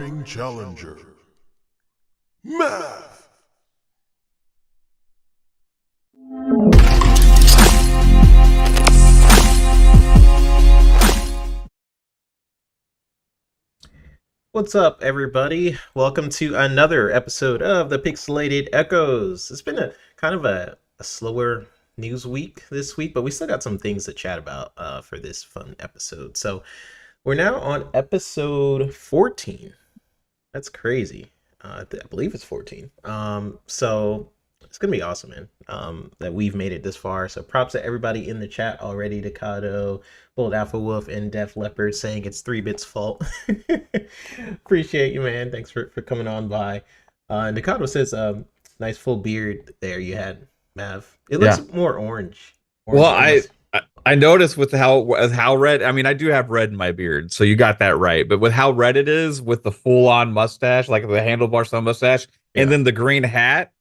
returning challenger, Math. What's up, everybody? Welcome to another episode of the Pixelated Echoes. It's been a kind of a slower news week this week, but we still got some things to chat about for this fun episode. So we're now on episode 14. That's crazy. I believe it's 14. So it's gonna be awesome, man. That we've made it this far. So props to everybody in the chat already. Decado, Bold Alpha Wolf, and Def Leopard saying it's 3-Bit's fault. Appreciate you, man. Thanks for coming on by. And Decado says, nice full beard there you had, Mav. It looks more orange. Well, I noticed with how red. I mean, I do have red in my beard, so you got that right. But with how red it is, with the full on mustache, like the handlebar style mustache, and then the green hat,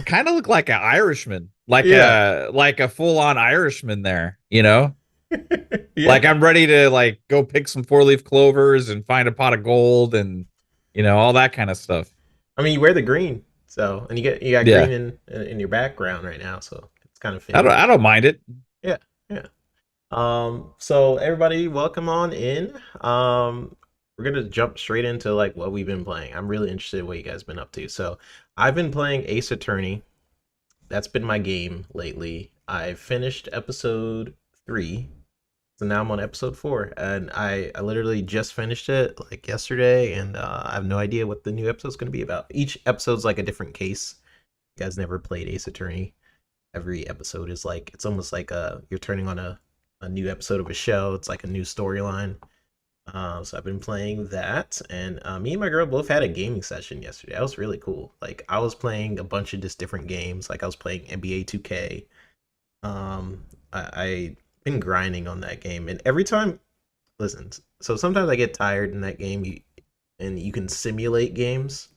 kind of look like an Irishman, like a full on Irishman there. You know, like I'm ready to like go pick some 4-leaf clovers and find a pot of gold and all that kind of stuff. I mean, you wear the green, so and you got green in your background right now, so it's kind of fitting. I don't mind it. Yeah. So everybody, welcome on in. We're gonna jump straight into like what we've been playing. I'm really interested in what you guys been up to. So I've been playing Ace Attorney. That's been my game lately. I finished episode 3, so now I'm on episode 4, and I literally just finished it like yesterday, and I have no idea what the new episode's gonna be about. Each episode's like a different case. You guys never played Ace Attorney. Every episode is like, it's almost like you're turning on a new episode of a show. It's like a new storyline. So I've been playing that, and me and my girl both had a gaming session yesterday. That was really cool. Like I was playing a bunch of just different games. Like I was playing NBA 2K. I been grinding on that game, and every time, listen. So sometimes I get tired in that game, and you can simulate games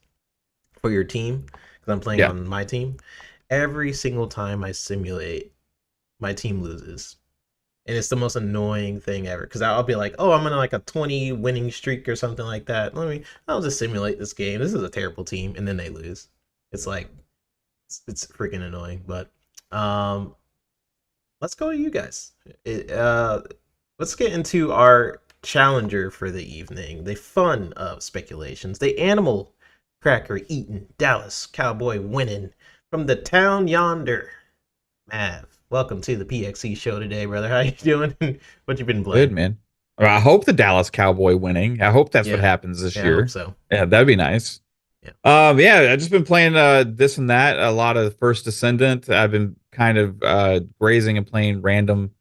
for your team because I'm playing on my team. Every single time I simulate, my team loses. And it's the most annoying thing ever. Because I'll be like, oh, I'm on like a 20 winning streak or something like that. I'll just simulate this game. This is a terrible team. And then they lose. It's like, it's freaking annoying. But let's go to you guys. Let's get into our challenger for the evening. The fun of speculations. The animal cracker eating Dallas Cowboy winning from the town yonder. Mav, welcome to the PXE show today, brother. How you doing? What you been playing? Good, man. Well, I hope the Dallas Cowboy winning. I hope that's what happens this year. I hope so. Yeah, that'd be nice. Yeah. I just been playing this and that. A lot of First Descendant. I've been kind of grazing and playing random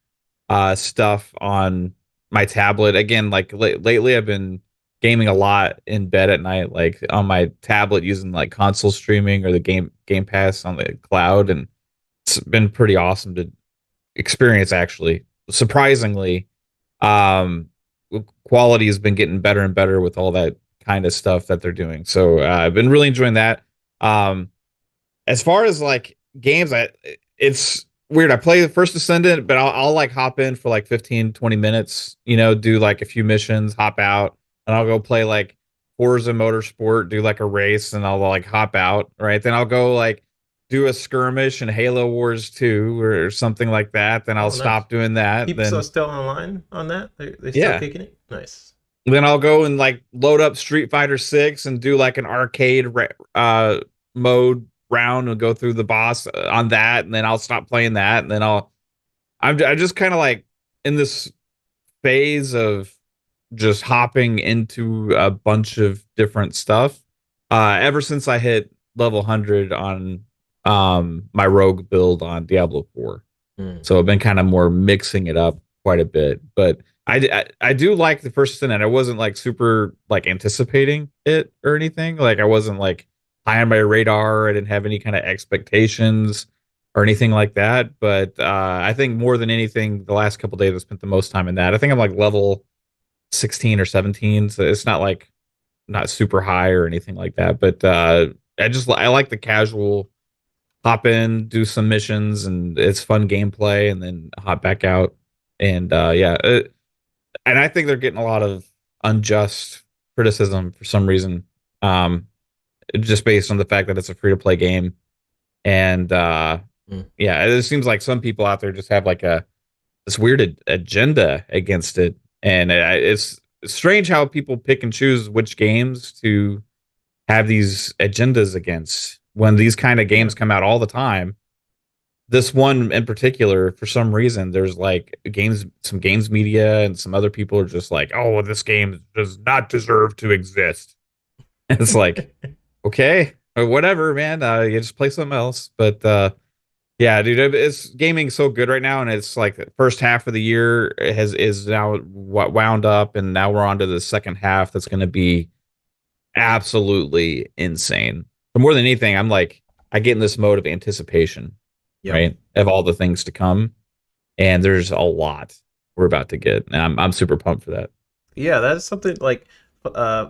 stuff on my tablet. Again, like lately, I've been gaming a lot in bed at night, like on my tablet using like console streaming or the Game Pass on the cloud, and it's been pretty awesome to experience. Actually, surprisingly, quality has been getting better and better with all that kind of stuff that they're doing. So I've been really enjoying that. As far as like games, it's weird. I play the First Descendant, but I'll like hop in for like 15-20 minutes, do like a few missions, hop out, and I'll go play like Forza Motorsport, do like a race, and I'll like hop out, right? Then I'll go like do a skirmish in Halo Wars 2 or something like that. Then I'll stop doing that. People are still online on that? They still kicking it? Nice. Then I'll go and like load up Street Fighter 6 and do like an arcade mode round and go through the boss on that. And then I'll stop playing that. And then I'm just kind of like in this phase of just hopping into a bunch of different stuff ever since I hit level 100 on my rogue build on Diablo 4. So I've been kind of more mixing it up quite a bit, but I do like the First Descendant. I wasn't like super like anticipating it or anything. Like I wasn't like high on my radar. I didn't have any kind of expectations or anything like that. But I think more than anything, the last couple days I spent the most time in that. I think I'm like level 16 or 17, so it's not like not super high or anything like that. But I like the casual hop in, do some missions, and it's fun gameplay, and then hop back out. And and I think they're getting a lot of unjust criticism for some reason Um, just based on the fact that it's a free to play game. And Mm. yeah, it seems like some people out there just have like a this weird agenda against it, and it's strange how people pick and choose which games to have these agendas against when these kind of Yeah. games come out all the time. This one in particular, for some reason, there's like some games media and some other people are just like, oh, well, this game does not deserve to exist. And it's like, okay, or whatever, man. You just play something else. But yeah, dude, it's gaming so good right now, and it's like the first half of the year is now wound up, and now we're on to the second half. That's going to be absolutely insane. But more than anything, I get in this mode of anticipation, Yep. right, of all the things to come, and there's a lot we're about to get, and I'm super pumped for that. Yeah, that's something like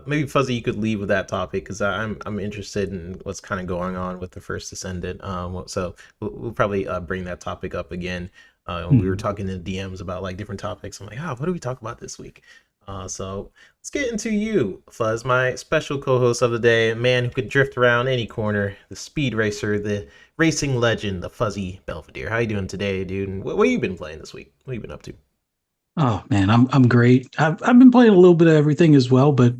maybe Fuzzy, you could leave with that topic because I'm interested in what's kind of going on with the first Descendant. So we'll probably bring that topic up again. We were Hmm. talking in DMs about like different topics. I'm like, what do we talk about this week? So let's get into you, Fuzz, my special co-host of the day, a man who could drift around any corner, the speed racer, the racing legend, the Fuzzy Belvedere. How you doing today, dude? And what you been playing this week? What you been up to? Oh man, I'm great. I've been playing a little bit of everything as well, but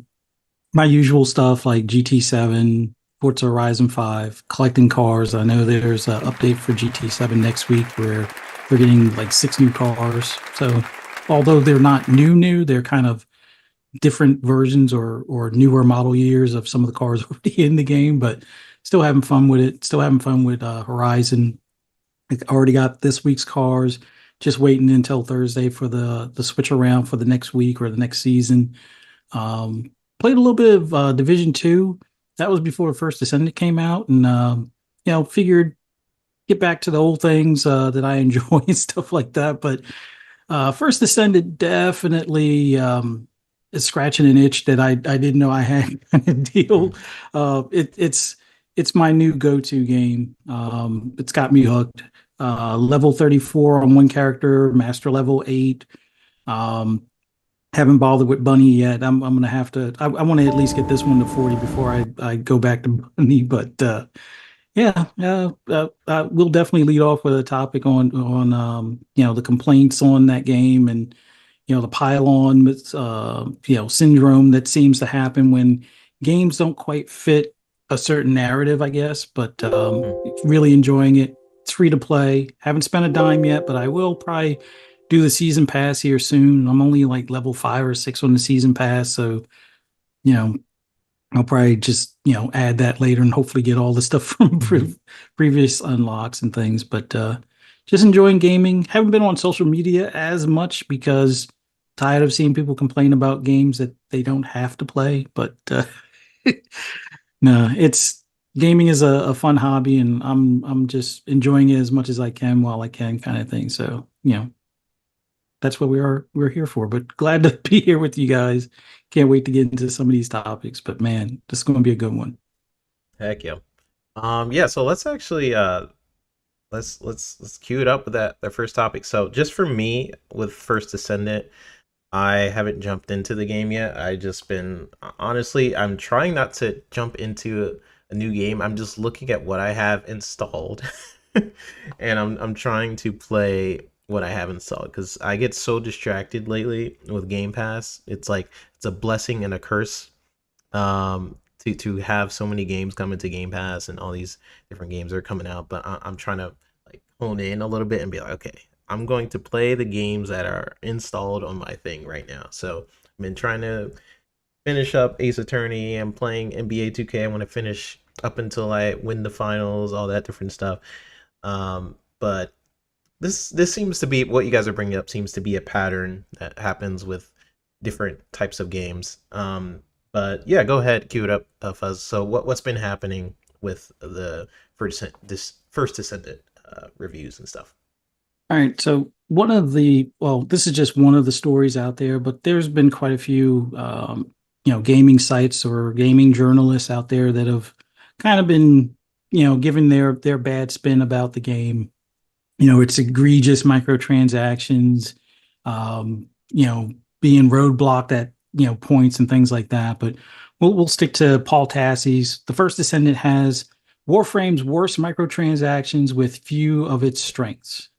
my usual stuff like GT7, Forza Horizon 5, collecting cars. I know there's an update for GT7 next week where we're getting like 6 new cars. So although they're not new, they're kind of different versions or newer model years of some of the cars already in the game, but still having fun with it. Still having fun with Horizon. I already got this week's cars. Just waiting until Thursday for the switch around for the next week or the next season. Played a little bit of Division Two. That was before the first Descendant came out, and figured get back to the old things that I enjoy and stuff like that. But first Descendant definitely is scratching an itch that I didn't know I had kind of deal. Mm. It's my new go-to game. It's got me hooked. Level 34 on one character, master level 8. Um, haven't bothered with Bunny yet. I'm gonna have to. I want to at least get this one to 40 before I go back to Bunny. But yeah, we'll definitely lead off with a topic on the complaints on that game and the pylon syndrome that seems to happen when games don't quite fit a certain narrative, I guess. But Mm. really enjoying it. It's free to play. Haven't spent a dime yet, but I will probably do the season pass here soon. I'm only like level 5 or 6 on the season pass, so you know I'll probably just add that later and hopefully get all the stuff from Mhm. previous unlocks and things. But just enjoying gaming. Haven't been on social media as much because tired of seeing people complain about games that they don't have to play. But no, it's gaming is a fun hobby, and I'm just enjoying it as much as I can while I can, kind of thing. So that's what we're here for. But glad to be here with you guys. Can't wait to get into some of these topics. But man, this is going to be a good one. Heck yeah. Yeah, so let's actually let's cue it up with that first topic. So just for me with First Descendant, I haven't jumped into the game yet. I just been honestly, I'm trying not to jump into a new game. I'm just looking at what I have installed. And I'm trying to play what I have installed because I get so distracted lately with Game Pass. It's like it's a blessing and a curse to have so many games come into Game Pass and all these different games are coming out. But I'm trying to like hone in a little bit and be like, okay, I'm going to play the games that are installed on my thing right now. So I've been trying to finish up Ace Attorney. I'm playing NBA 2K. I want to finish up until I win the finals, all that different stuff. But this seems to be what you guys are bringing up. Seems to be a pattern that happens with different types of games. But yeah, go ahead, cue it up, Fuzz. So what's been happening with the first Descendant reviews and stuff? All right. So this is just one of the stories out there, but there's been quite a few, gaming sites or gaming journalists out there that have kind of been, giving their bad spin about the game. It's egregious microtransactions, being roadblocked at, points and things like that. But we'll stick to Paul Tassie's. The first Descendant has Warframe's worst microtransactions with few of its strengths.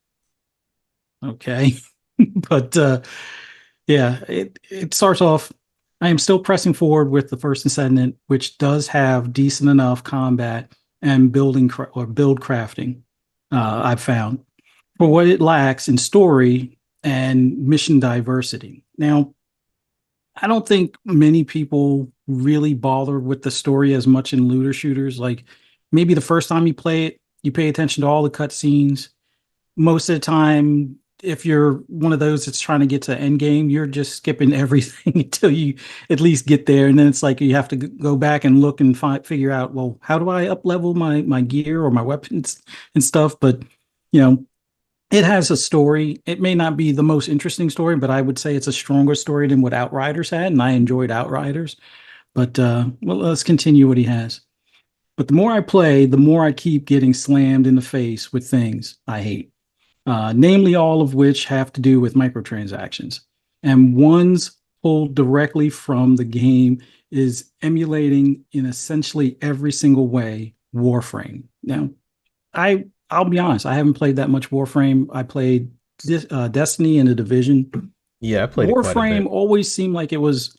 Okay. But yeah, it starts off. I am still pressing forward with the first Descendant, which does have decent enough combat and building or build crafting. I've found for what it lacks in story and mission diversity. Now, I don't think many people really bother with the story as much in looter shooters. Like maybe the first time you play it, you pay attention to all the cutscenes. Most of the time, if you're one of those that's trying to get to end game, you're just skipping everything until you at least get there, and then it's like you have to go back and look and figure out, well, how do I up level my gear or my weapons and stuff. But you know, it has a story. It may not be the most interesting story, but I would say it's a stronger story than what Outriders had, and I enjoyed Outriders. But well, let's continue what he has. But the more I play, the more I keep getting slammed in the face with things I hate, namely all of which have to do with microtransactions. And ones pulled directly from the game is emulating in essentially every single way Warframe. Now, I'll be honest, I haven't played that much Warframe. I played Destiny and The Division. Yeah, I played it quite a Warframe bit. always seemed like it was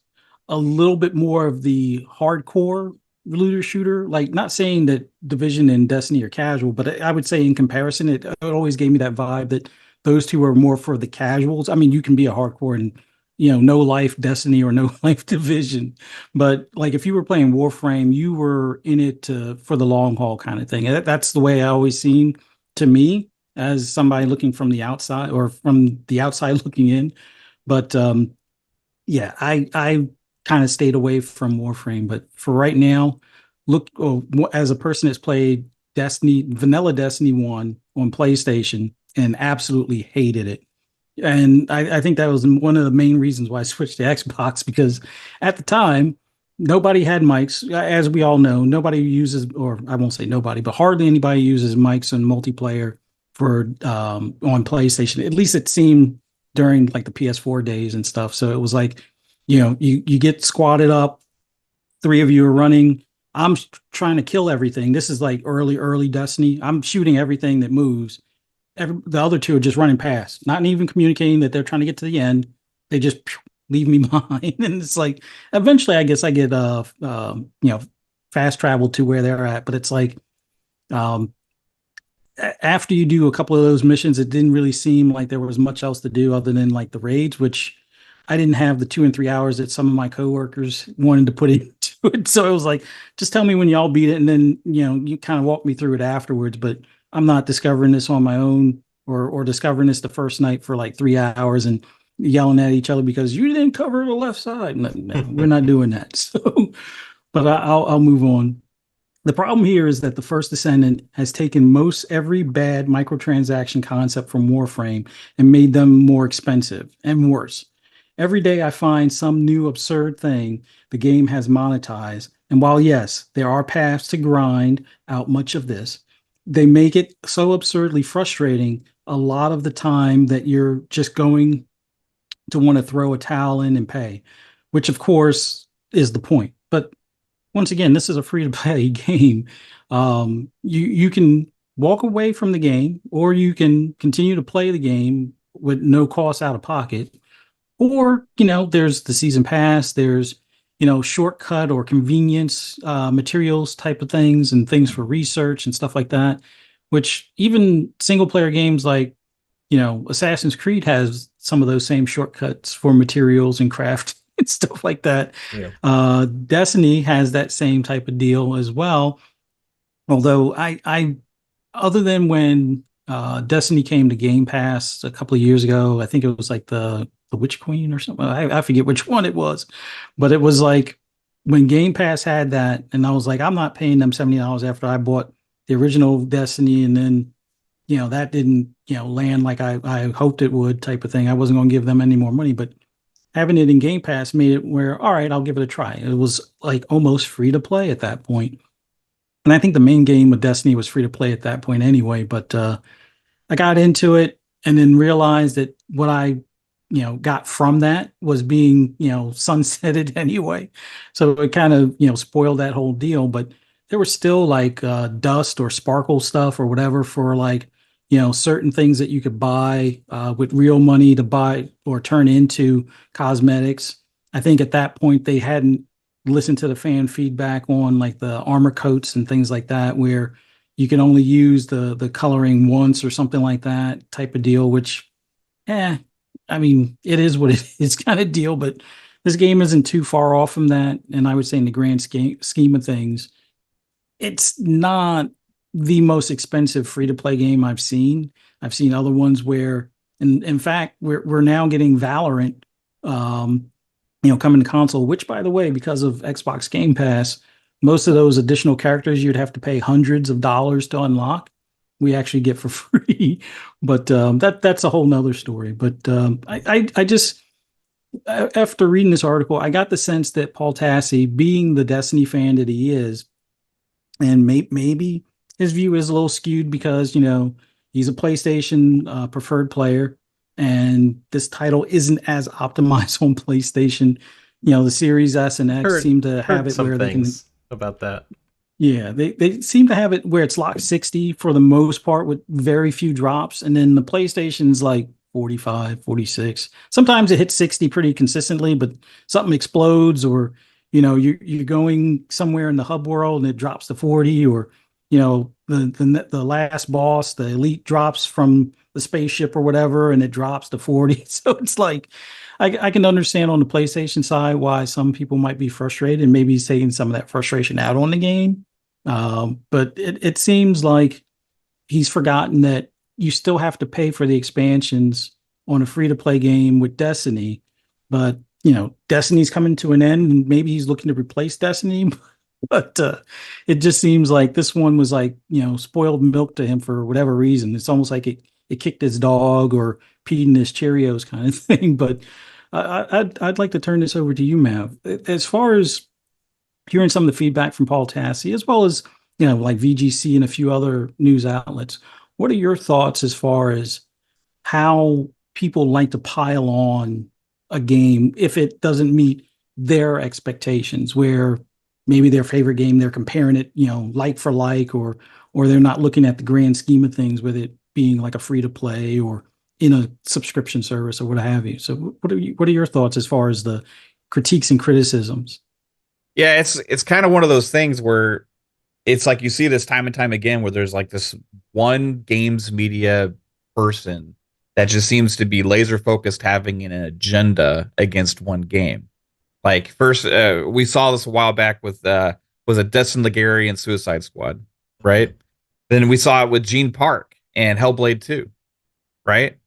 a little bit more of the hardcore looter shooter. Like, not saying that Division and Destiny are casual, but I would say in comparison, it always gave me that vibe that those two are more for the casuals. I mean, you can be a hardcore and no life Destiny or no life Division, but like if you were playing Warframe, you were in it for the long haul kind of thing. And that's the way I always seen to me as somebody looking from the outside or from the outside looking in. But yeah, I kind of stayed away from Warframe. But for right now, look, as a person that's played Destiny, vanilla Destiny 1 on PlayStation and absolutely hated it. And I think that was one of the main reasons why I switched to Xbox, because at the time, nobody had mics. As we all know, nobody uses, or I won't say nobody, but hardly anybody uses mics in multiplayer for on PlayStation. At least it seemed during like the PS4 days and stuff. So it was like, you get squatted up, three of you are running. I'm trying to kill everything. This is like early Destiny. I'm shooting everything that moves. The other two are just running past, not even communicating that they're trying to get to the end. They just leave me behind. And it's like, eventually I guess I get, fast travel to where they're at. But it's like, um, after you do a couple of those missions, it didn't really seem like there was much else to do other than like the raids, which I didn't have the 2 and 3 hours that some of my coworkers wanted to put into it. So it was like, just tell me when y'all beat it, and then you kind of walk me through it afterwards. But I'm not discovering this on my own, or discovering this the first night for like 3 hours and yelling at each other because you didn't cover the left side. No, we're not doing that. So, but I'll move on. The problem here is that the first Descendant has taken most every bad microtransaction concept from Warframe and made them more expensive and worse. Every day I find some new absurd thing the game has monetized. And while, yes, there are paths to grind out much of this, they make it so absurdly frustrating a lot of the time that you're just going to want to throw a towel in and pay, which of course is the point. But once again, this is a free to play game. You can walk away from the game, or you can continue to play the game with no cost out of pocket. Or, there's the season pass, there's, shortcut or convenience materials type of things and things for research and stuff like that, which even single player games like, Assassin's Creed has some of those same shortcuts for materials and craft and stuff like that. Yeah. Destiny has that same type of deal as well. Although I other than when Destiny came to Game Pass a couple of years ago, I think it was like the Witch Queen or something. I forget which one it was, but it was like when Game Pass had that, and I was like, I'm not paying them $70 after I bought the original Destiny, and then that didn't land like I hoped it would, type of thing. I wasn't going to give them any more money, but having it in Game Pass made it where, all right, I'll give it a try. It was like almost free to play at that point. And I think the main game with Destiny was free to play at that point anyway. But I got into it and then realized that what I got from that was being, sunsetted anyway. So it kind of, spoiled that whole deal. But there was still like dust or sparkle stuff or whatever for like, certain things that you could buy with real money to buy or turn into cosmetics. I think at that point they hadn't listened to the fan feedback on like the armor coats and things like that, where you can only use the coloring once or something like that type of deal, which, I mean, it is what it is kind of deal, but this game isn't too far off from that. And I would say in the grand scheme of things, it's not the most expensive free to play game I've seen. I've seen other ones where, in fact, we're now getting Valorant, coming to console. Which, by the way, because of Xbox Game Pass, most of those additional characters you'd have to pay hundreds of dollars to unlock. We actually get for free, but that's a whole nother story. But I just after reading this article, I got the sense that Paul Tassi, being the Destiny fan that he is, and maybe his view is a little skewed because he's a PlayStation preferred player, and this title isn't as optimized on PlayStation. The Series S and X seem to have it where they can about that. Yeah, they seem to have it where it's locked 60 for the most part with very few drops. And then the PlayStation's like 45, 46. Sometimes it hits 60 pretty consistently, but something explodes or, you're going somewhere in the hub world and it drops to 40 or, the last boss, the elite drops from the spaceship or whatever and it drops to 40. So it's like, I can understand on the PlayStation side why some people might be frustrated and maybe he's taking some of that frustration out on the game. But it seems like he's forgotten that you still have to pay for the expansions on a free-to-play game with Destiny. But, Destiny's coming to an end and maybe he's looking to replace Destiny. But it just seems like this one was like, spoiled milk to him for whatever reason. It's almost like it kicked his dog or peed in his Cheerios kind of thing. But I'd like to turn this over to you, Mav. As far as hearing some of the feedback from Paul Tassi, as well as, like VGC and a few other news outlets, what are your thoughts as far as how people like to pile on a game if it doesn't meet their expectations, where maybe their favorite game, they're comparing it, like for like, or they're not looking at the grand scheme of things with it being like a free to play or in a subscription service or what have you. So what are your thoughts as far as the critiques and criticisms? Yeah, it's kind of one of those things where it's like you see this time and time again where there's like this one games media person that just seems to be laser focused having an agenda against one game. Like first, we saw this a while back with was it Destin Legary and Suicide Squad, right? Then we saw it with Gene Park and Hellblade 2, right?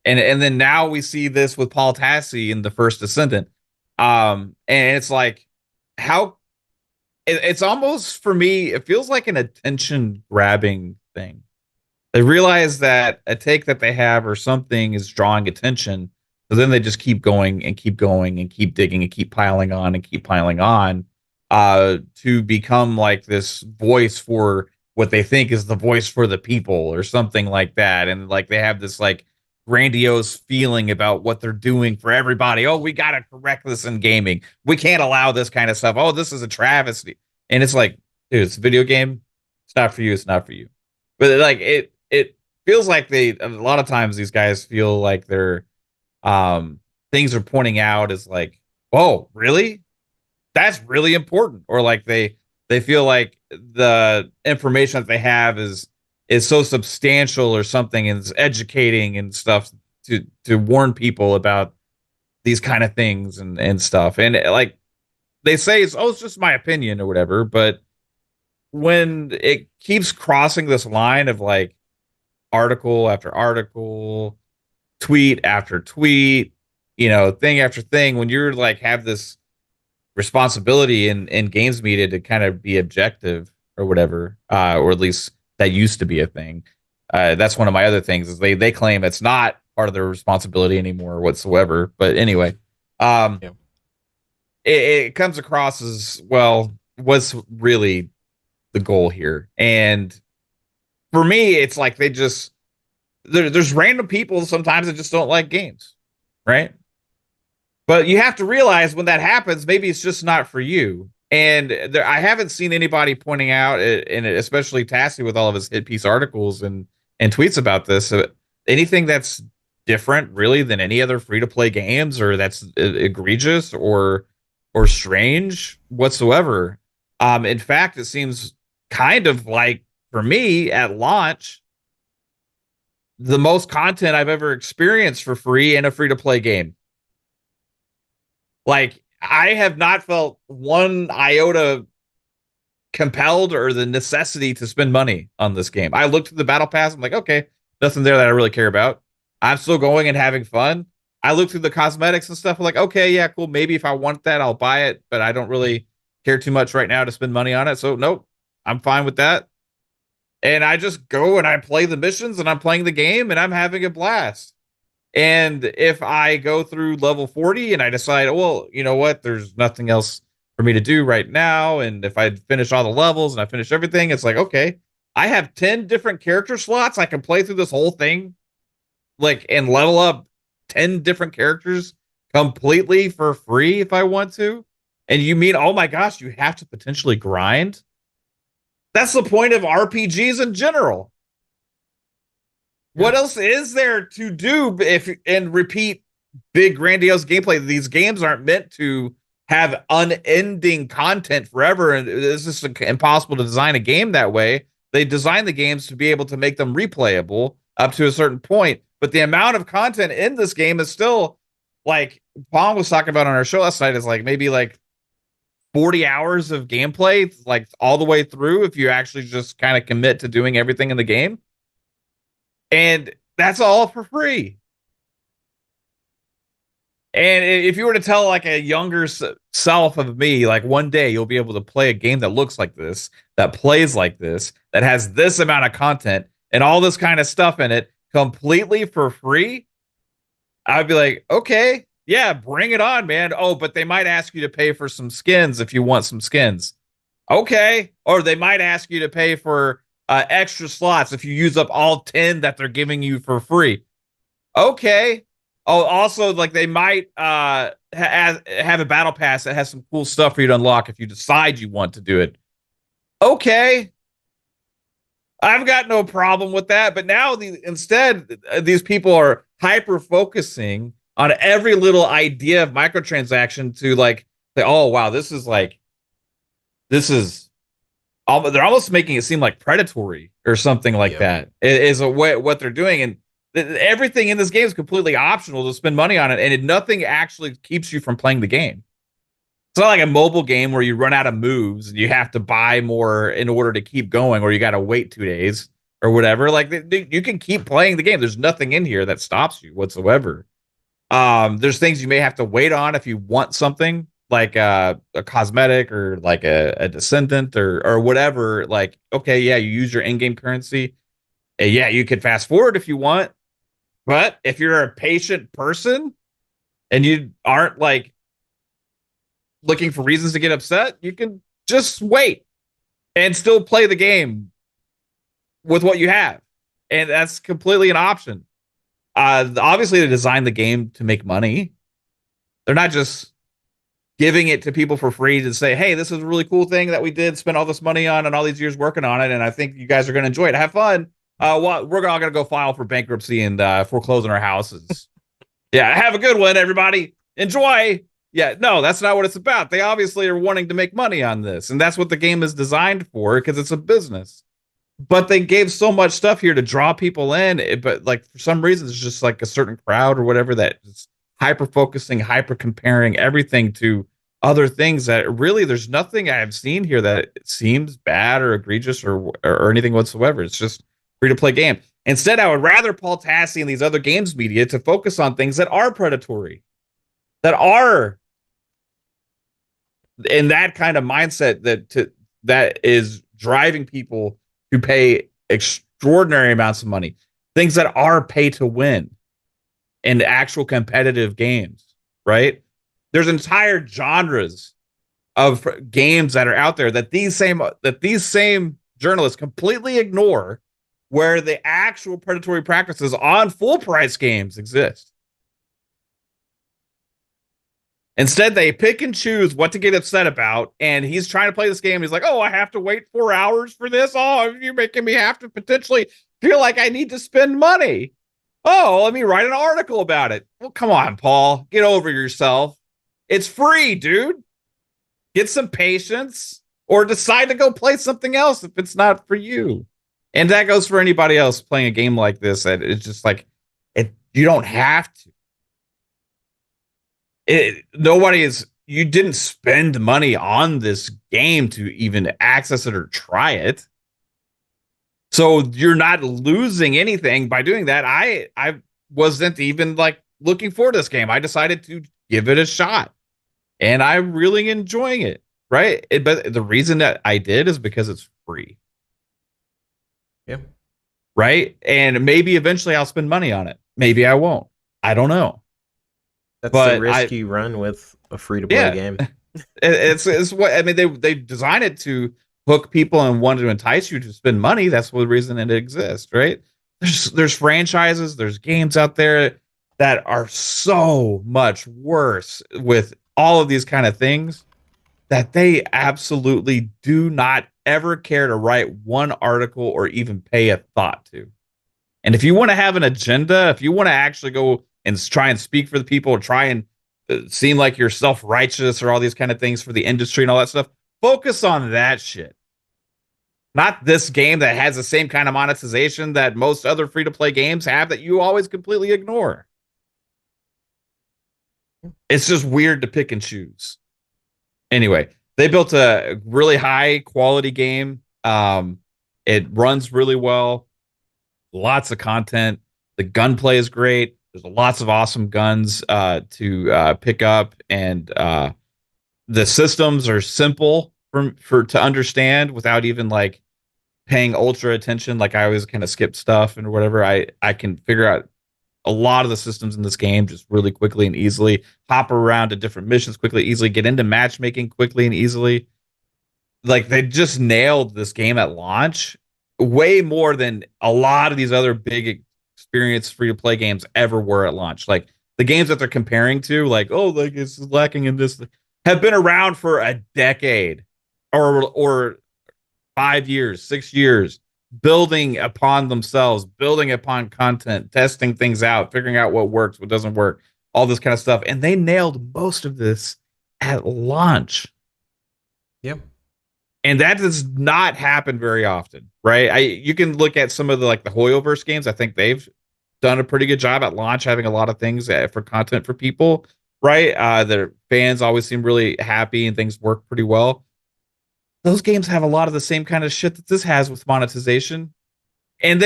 And then now we see this with Paul Tassi in the first Descendant. And it's like how it's almost, for me, it feels like an attention grabbing thing. They realize that a take that they have or something is drawing attention, so then they just keep going and keep going and keep digging and keep piling on and keep piling on to become like this voice for what they think is the voice for the people or something like that. And like they have this like grandiose feeling about what they're doing for everybody. Oh, we got to correct this in gaming. We can't allow this kind of stuff. Oh, this is a travesty. And it's like, dude, it's a video game. It's not for you. It's not for you. But like it feels like a lot of times these guys feel like they're things are pointing out as like, oh, really? That's really important. Or like they feel like the information that they have is so substantial or something, and it's educating and stuff to warn people about these kind of things and stuff. And like they say it's just my opinion or whatever, but when it keeps crossing this line of like article after article, tweet after tweet, thing after thing, when you're like have this responsibility in games media to kind of be objective or whatever, or at least that used to be a thing. That's one of my other things is they claim it's not part of their responsibility anymore whatsoever. But anyway, it comes across as, well, what's really the goal here? And for me, it's like they just there's random people sometimes that just don't like games, right? But you have to realize when that happens, maybe it's just not for you. And I haven't seen anybody pointing out, and especially Tassie with all of his hit piece articles and tweets about this, anything that's different really than any other free to play games, or that's egregious or strange whatsoever. In fact, it seems kind of like, for me at launch, the most content I've ever experienced for free in a free to play game. Like, I have not felt one iota compelled or the necessity to spend money on this game. I looked at the battle pass. I'm like, okay, nothing there that I really care about. I'm still going and having fun. I looked through the cosmetics and stuff. I'm like, okay, yeah, cool. Maybe if I want that, I'll buy it, but I don't really care too much right now to spend money on it. So nope, I'm fine with that. And I just go and I play the missions and I'm playing the game and I'm having a blast. And if I go through level 40 and I decide, well, you know what, there's nothing else for me to do right now, and if I finish all the levels and I finish everything, it's like, okay, I have 10 different character slots. I can play through this whole thing, like, and level up 10 different characters completely for free if I want to. And you mean, oh my gosh, you have to potentially grind? That's the point of RPGs in general. What else is there to do and repeat big grandiose gameplay? These games aren't meant to have unending content forever, and it's just impossible to design a game that way. They design the games to be able to make them replayable up to a certain point, but the amount of content in this game is still, like Pong was talking about on our show last night, is like maybe like 40 hours of gameplay, like all the way through, if you actually just kind of commit to doing everything in the game. And that's all for free. And if you were to tell like a younger self of me, like one day you'll be able to play a game that looks like this, that plays like this, that has this amount of content and all this kind of stuff in it completely for free, I'd be like, okay, yeah, bring it on, man. Oh, but they might ask you to pay for some skins if you want some skins. Okay. Or they might ask you to pay for extra slots if you use up all 10 that they're giving you for free. Okay. Oh, also, like, they might have a battle pass that has some cool stuff for you to unlock if you decide you want to do it. Okay. I've got no problem with that. But now instead, these people are hyper focusing on every little idea of microtransaction to like say, oh, wow, this is they're almost making it seem like predatory or something like that is what they're doing. And everything in this game is completely optional to spend money on it. And nothing actually keeps you from playing the game. It's not like a mobile game where you run out of moves and you have to buy more in order to keep going, or you got to wait 2 days or whatever. Like, you can keep playing the game. There's nothing in here that stops you whatsoever. There's things you may have to wait on if you want something, like a cosmetic or like a Descendant or whatever. Like, okay, yeah, you use your in-game currency. Yeah, you can fast forward if you want. But if you're a patient person and you aren't like looking for reasons to get upset, you can just wait and still play the game with what you have. And that's completely an option. Obviously, they designed the game to make money. They're not just giving it to people for free to say, hey, this is a really cool thing that we did spend all this money on and all these years working on it, and I think you guys are going to enjoy it. Have fun. Well, we're all going to go file for bankruptcy and foreclose on our houses. Yeah, have a good one, everybody. Enjoy. Yeah, no, that's not what it's about. They obviously are wanting to make money on this, and that's what the game is designed for, because it's a business. But they gave so much stuff here to draw people in, but like for some reason, it's just like a certain crowd or whatever that is hyper focusing, hyper comparing everything to other things that really there's nothing I've seen here that seems bad or egregious or anything whatsoever. It's just free to play game. Instead, I would rather Paul Tassi and these other games media to focus on things that are predatory, that are in that kind of mindset that is driving people to pay extraordinary amounts of money, things that are pay to win in actual competitive games, right? There's entire genres of games that are out there that these same journalists completely ignore, where the actual predatory practices on full price games exist. Instead, they pick and choose what to get upset about, and he's trying to play this game. He's like, "Oh, I have to wait 4 hours for this. Oh, you're making me have to potentially feel like I need to spend money. Oh, let me write an article about it." Well, come on, Paul, get over yourself. It's free, dude. Get some patience, or decide to go play something else if it's not for you. And that goes for anybody else playing a game like this. That it's just like, you don't have to. You didn't spend money on this game to even access it or try it. So you're not losing anything by doing that. I wasn't even like looking for this game. I decided to give it a shot, and I'm really enjoying it. Right. But the reason that I did is because it's free. Yeah. Right. And maybe eventually I'll spend money on it. Maybe I won't. I don't know. That's But the risk you run with a free-to-play game. It's what I mean. They designed it to hook people and want to entice you to spend money. That's the reason it exists, right? There's franchises, there's games out there that are so much worse with all of these kind of things that they absolutely do not ever care to write one article or even pay a thought to. And if you want to have an agenda, if you want to actually go and try and speak for the people, or try and seem like you're self-righteous or all these kind of things for the industry and all that stuff, focus on that shit. Not this game that has the same kind of monetization that most other free-to-play games have that you always completely ignore. It's just weird to pick and choose. Anyway, they built a really high-quality game. It runs really well. Lots of content. The gunplay is great. There's lots of awesome guns to pick up, and the systems are simple for to understand without even like paying ultra attention. Like I always kind of skip stuff and whatever. I can figure out a lot of the systems in this game just really quickly and easily. Hop around to different missions quickly, easily. Get into matchmaking quickly and easily. Like they just nailed this game at launch way more than a lot of these other big experience free-to-play games ever were at launch. Like the games that they're comparing to, like, oh, like it's lacking in this, have been around for a decade or 5 years, 6 years, building upon themselves, building upon content, testing things out, figuring out what works, what doesn't work, all this kind of stuff. And they nailed most of this at launch. Yep. And that does not happen very often, right? You can look at some of the like the Hoyoverse games. I think they've done a pretty good job at launch, having a lot of things for content for people, right? Their fans always seem really happy and things work pretty well. Those games have a lot of the same kind of shit that this has with monetization, and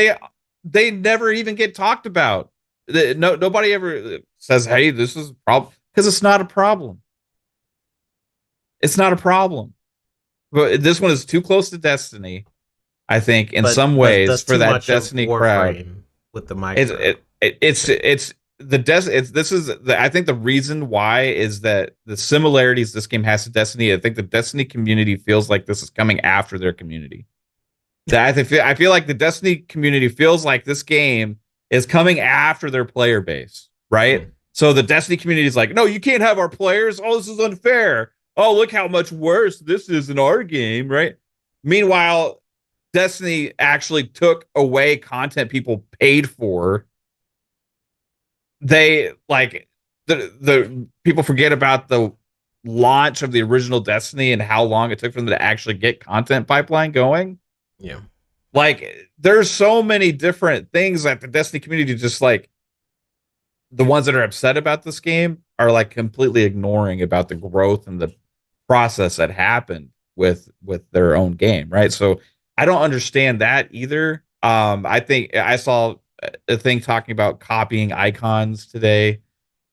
they never even get talked about. Nobody ever says, "Hey, this is a problem," because it's not a problem. It's not a problem. But this one is too close to Destiny, I think, in some ways for that Destiny crowd. With the micro, I think the reason why is that the similarities this game has to Destiny. I think the Destiny community feels like this is coming after their community. I feel like the Destiny community feels like this game is coming after their player base, right? Mm-hmm. So the Destiny community is like, no, you can't have our players. Oh, this is unfair. Oh, look how much worse this is in our game, right? Meanwhile, Destiny actually took away content people paid for. They like the people forget about the launch of the original Destiny and how long it took for them to actually get content pipeline going. Yeah. Like there's so many different things that the Destiny community just like the ones that are upset about this game are like completely ignoring about the growth and the process that happened with their own game, right? So I don't understand that either. I think I saw a thing talking about copying icons today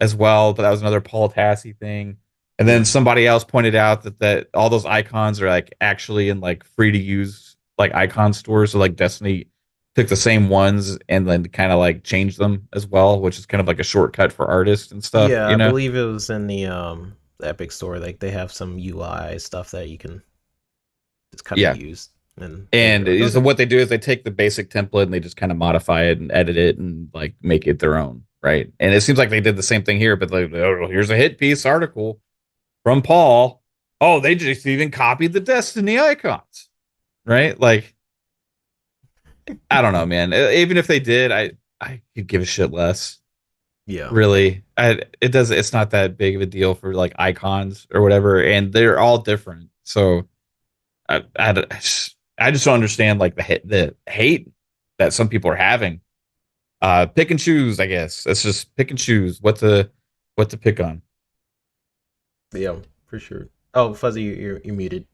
as well, but that was another Paul Tassi thing. And then somebody else pointed out that all those icons are like actually in like free to use like icon stores. So like Destiny took the same ones and then kind of like changed them as well, which is kind of like a shortcut for artists and stuff. Yeah, you know? I believe it was in the Epic store. Like they have some UI stuff that you can just kind of use. And so what they do is they take the basic template and they just kind of modify it and edit it and like make it their own, right? And it seems like they did the same thing here, but like, oh, here's a hit piece article. from Paul. Oh, they just even copied the Destiny icons, right? Like, I don't know, man. Even if they did, I could give a shit less. Yeah. Really, it's not that big of a deal for like icons or whatever, and they're all different. So I just don't understand like the hate that some people are having. Pick and choose, I guess. Let's just pick and choose what to pick on. Yeah, for sure. Oh, Fuzzy, you're muted.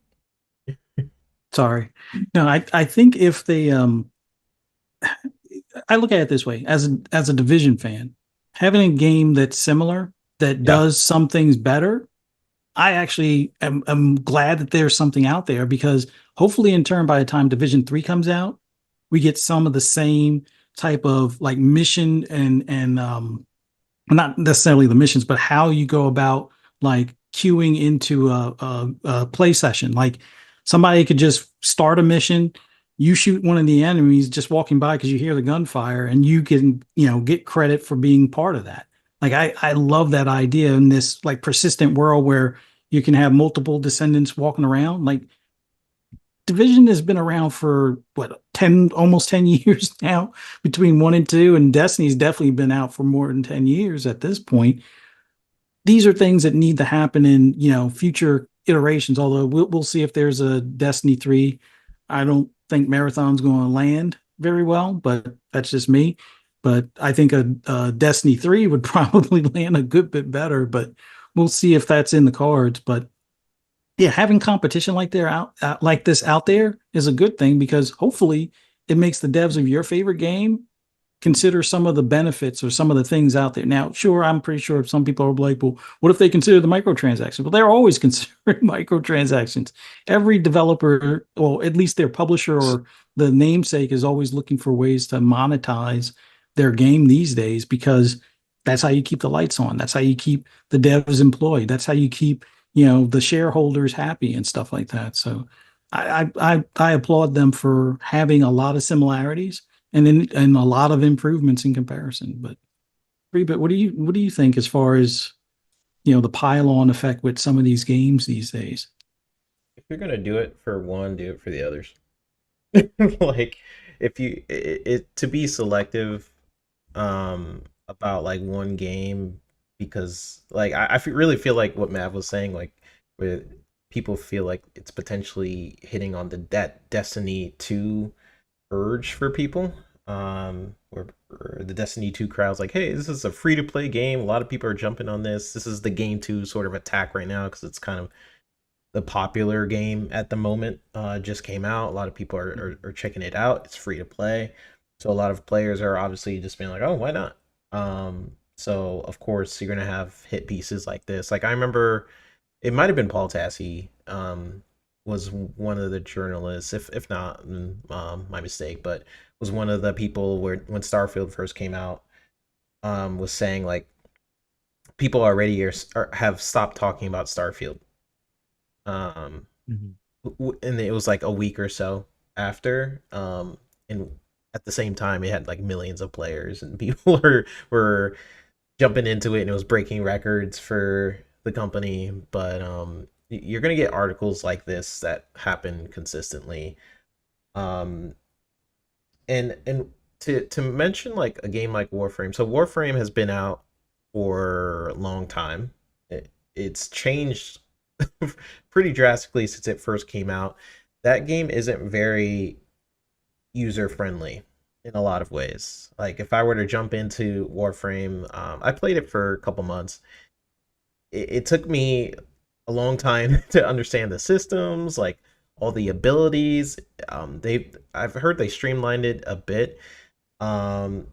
Sorry. No, I think if they I look at it this way as a division fan, having a game that's similar that Yeah. does some things better, I actually am glad that there's something out there because hopefully in turn by the time Division 3 comes out, we get some of the same type of like mission and not necessarily the missions, but how you go about like queuing into a play session. Like somebody could just start a mission, you shoot one of the enemies just walking by because you hear the gunfire, and you can get credit for being part of that. Like I love that idea in this like persistent world where you can have multiple descendants walking around. Like Division has been around for what 10 almost 10 years now between 1 and 2, and Destiny's definitely been out for more than 10 years at this point. These are things that need to happen in future iterations, although we'll see if there's a Destiny 3. I don't think Marathon's going to land very well, but that's just me. But I think a Destiny 3 would probably land a good bit better, but we'll see if that's in the cards. But yeah, having competition like this out there is a good thing because hopefully it makes the devs of your favorite game consider some of the benefits or some of the things out there. Now, sure, I'm pretty sure some people are like, well, what if they consider the microtransactions? Well, they're always considering microtransactions. Every developer, or at least their publisher or the namesake, is always looking for ways to monetize their game these days because that's how you keep the lights on. That's how you keep the devs employed. That's how you keep the shareholders happy and stuff like that. So I applaud them for having a lot of similarities and a lot of improvements in comparison. But what do you think as far as the pile-on effect with some of these games these days? If you're gonna do it for one, do it for the others. Like, if you to be selective about like one game, because like really feel like what Mav was saying, like where people feel like it's potentially hitting on that Destiny 2 urge for people. Where the Destiny 2 crowd's like, hey, this is a free to play game. A lot of people are jumping on this. This is the game 2 sort of attack right now because it's kind of the popular game at the moment. Just came out. A lot of people are checking it out. It's free to play. So a lot of players are obviously just being like, oh, why not? So of course you're gonna have hit pieces like this. Like I remember it might have been Paul Tassi, was one of the journalists, if not my mistake, but was one of the people where when Starfield first came out, was saying like people already have stopped talking about Starfield. Um, Mhm. and it was like a week or so after, and at the same time it had like millions of players and people were jumping into it and it was breaking records for the company. But you're gonna get articles like this that happen consistently. um and to mention like a game like Warframe. So Warframe has been out for a long time. It's changed pretty drastically since it first came out. That game isn't very user friendly in a lot of ways. Like if I were to jump into Warframe, I played it for a couple months. It took me a long time to understand the systems, like all the abilities. I've heard they streamlined it a bit, um,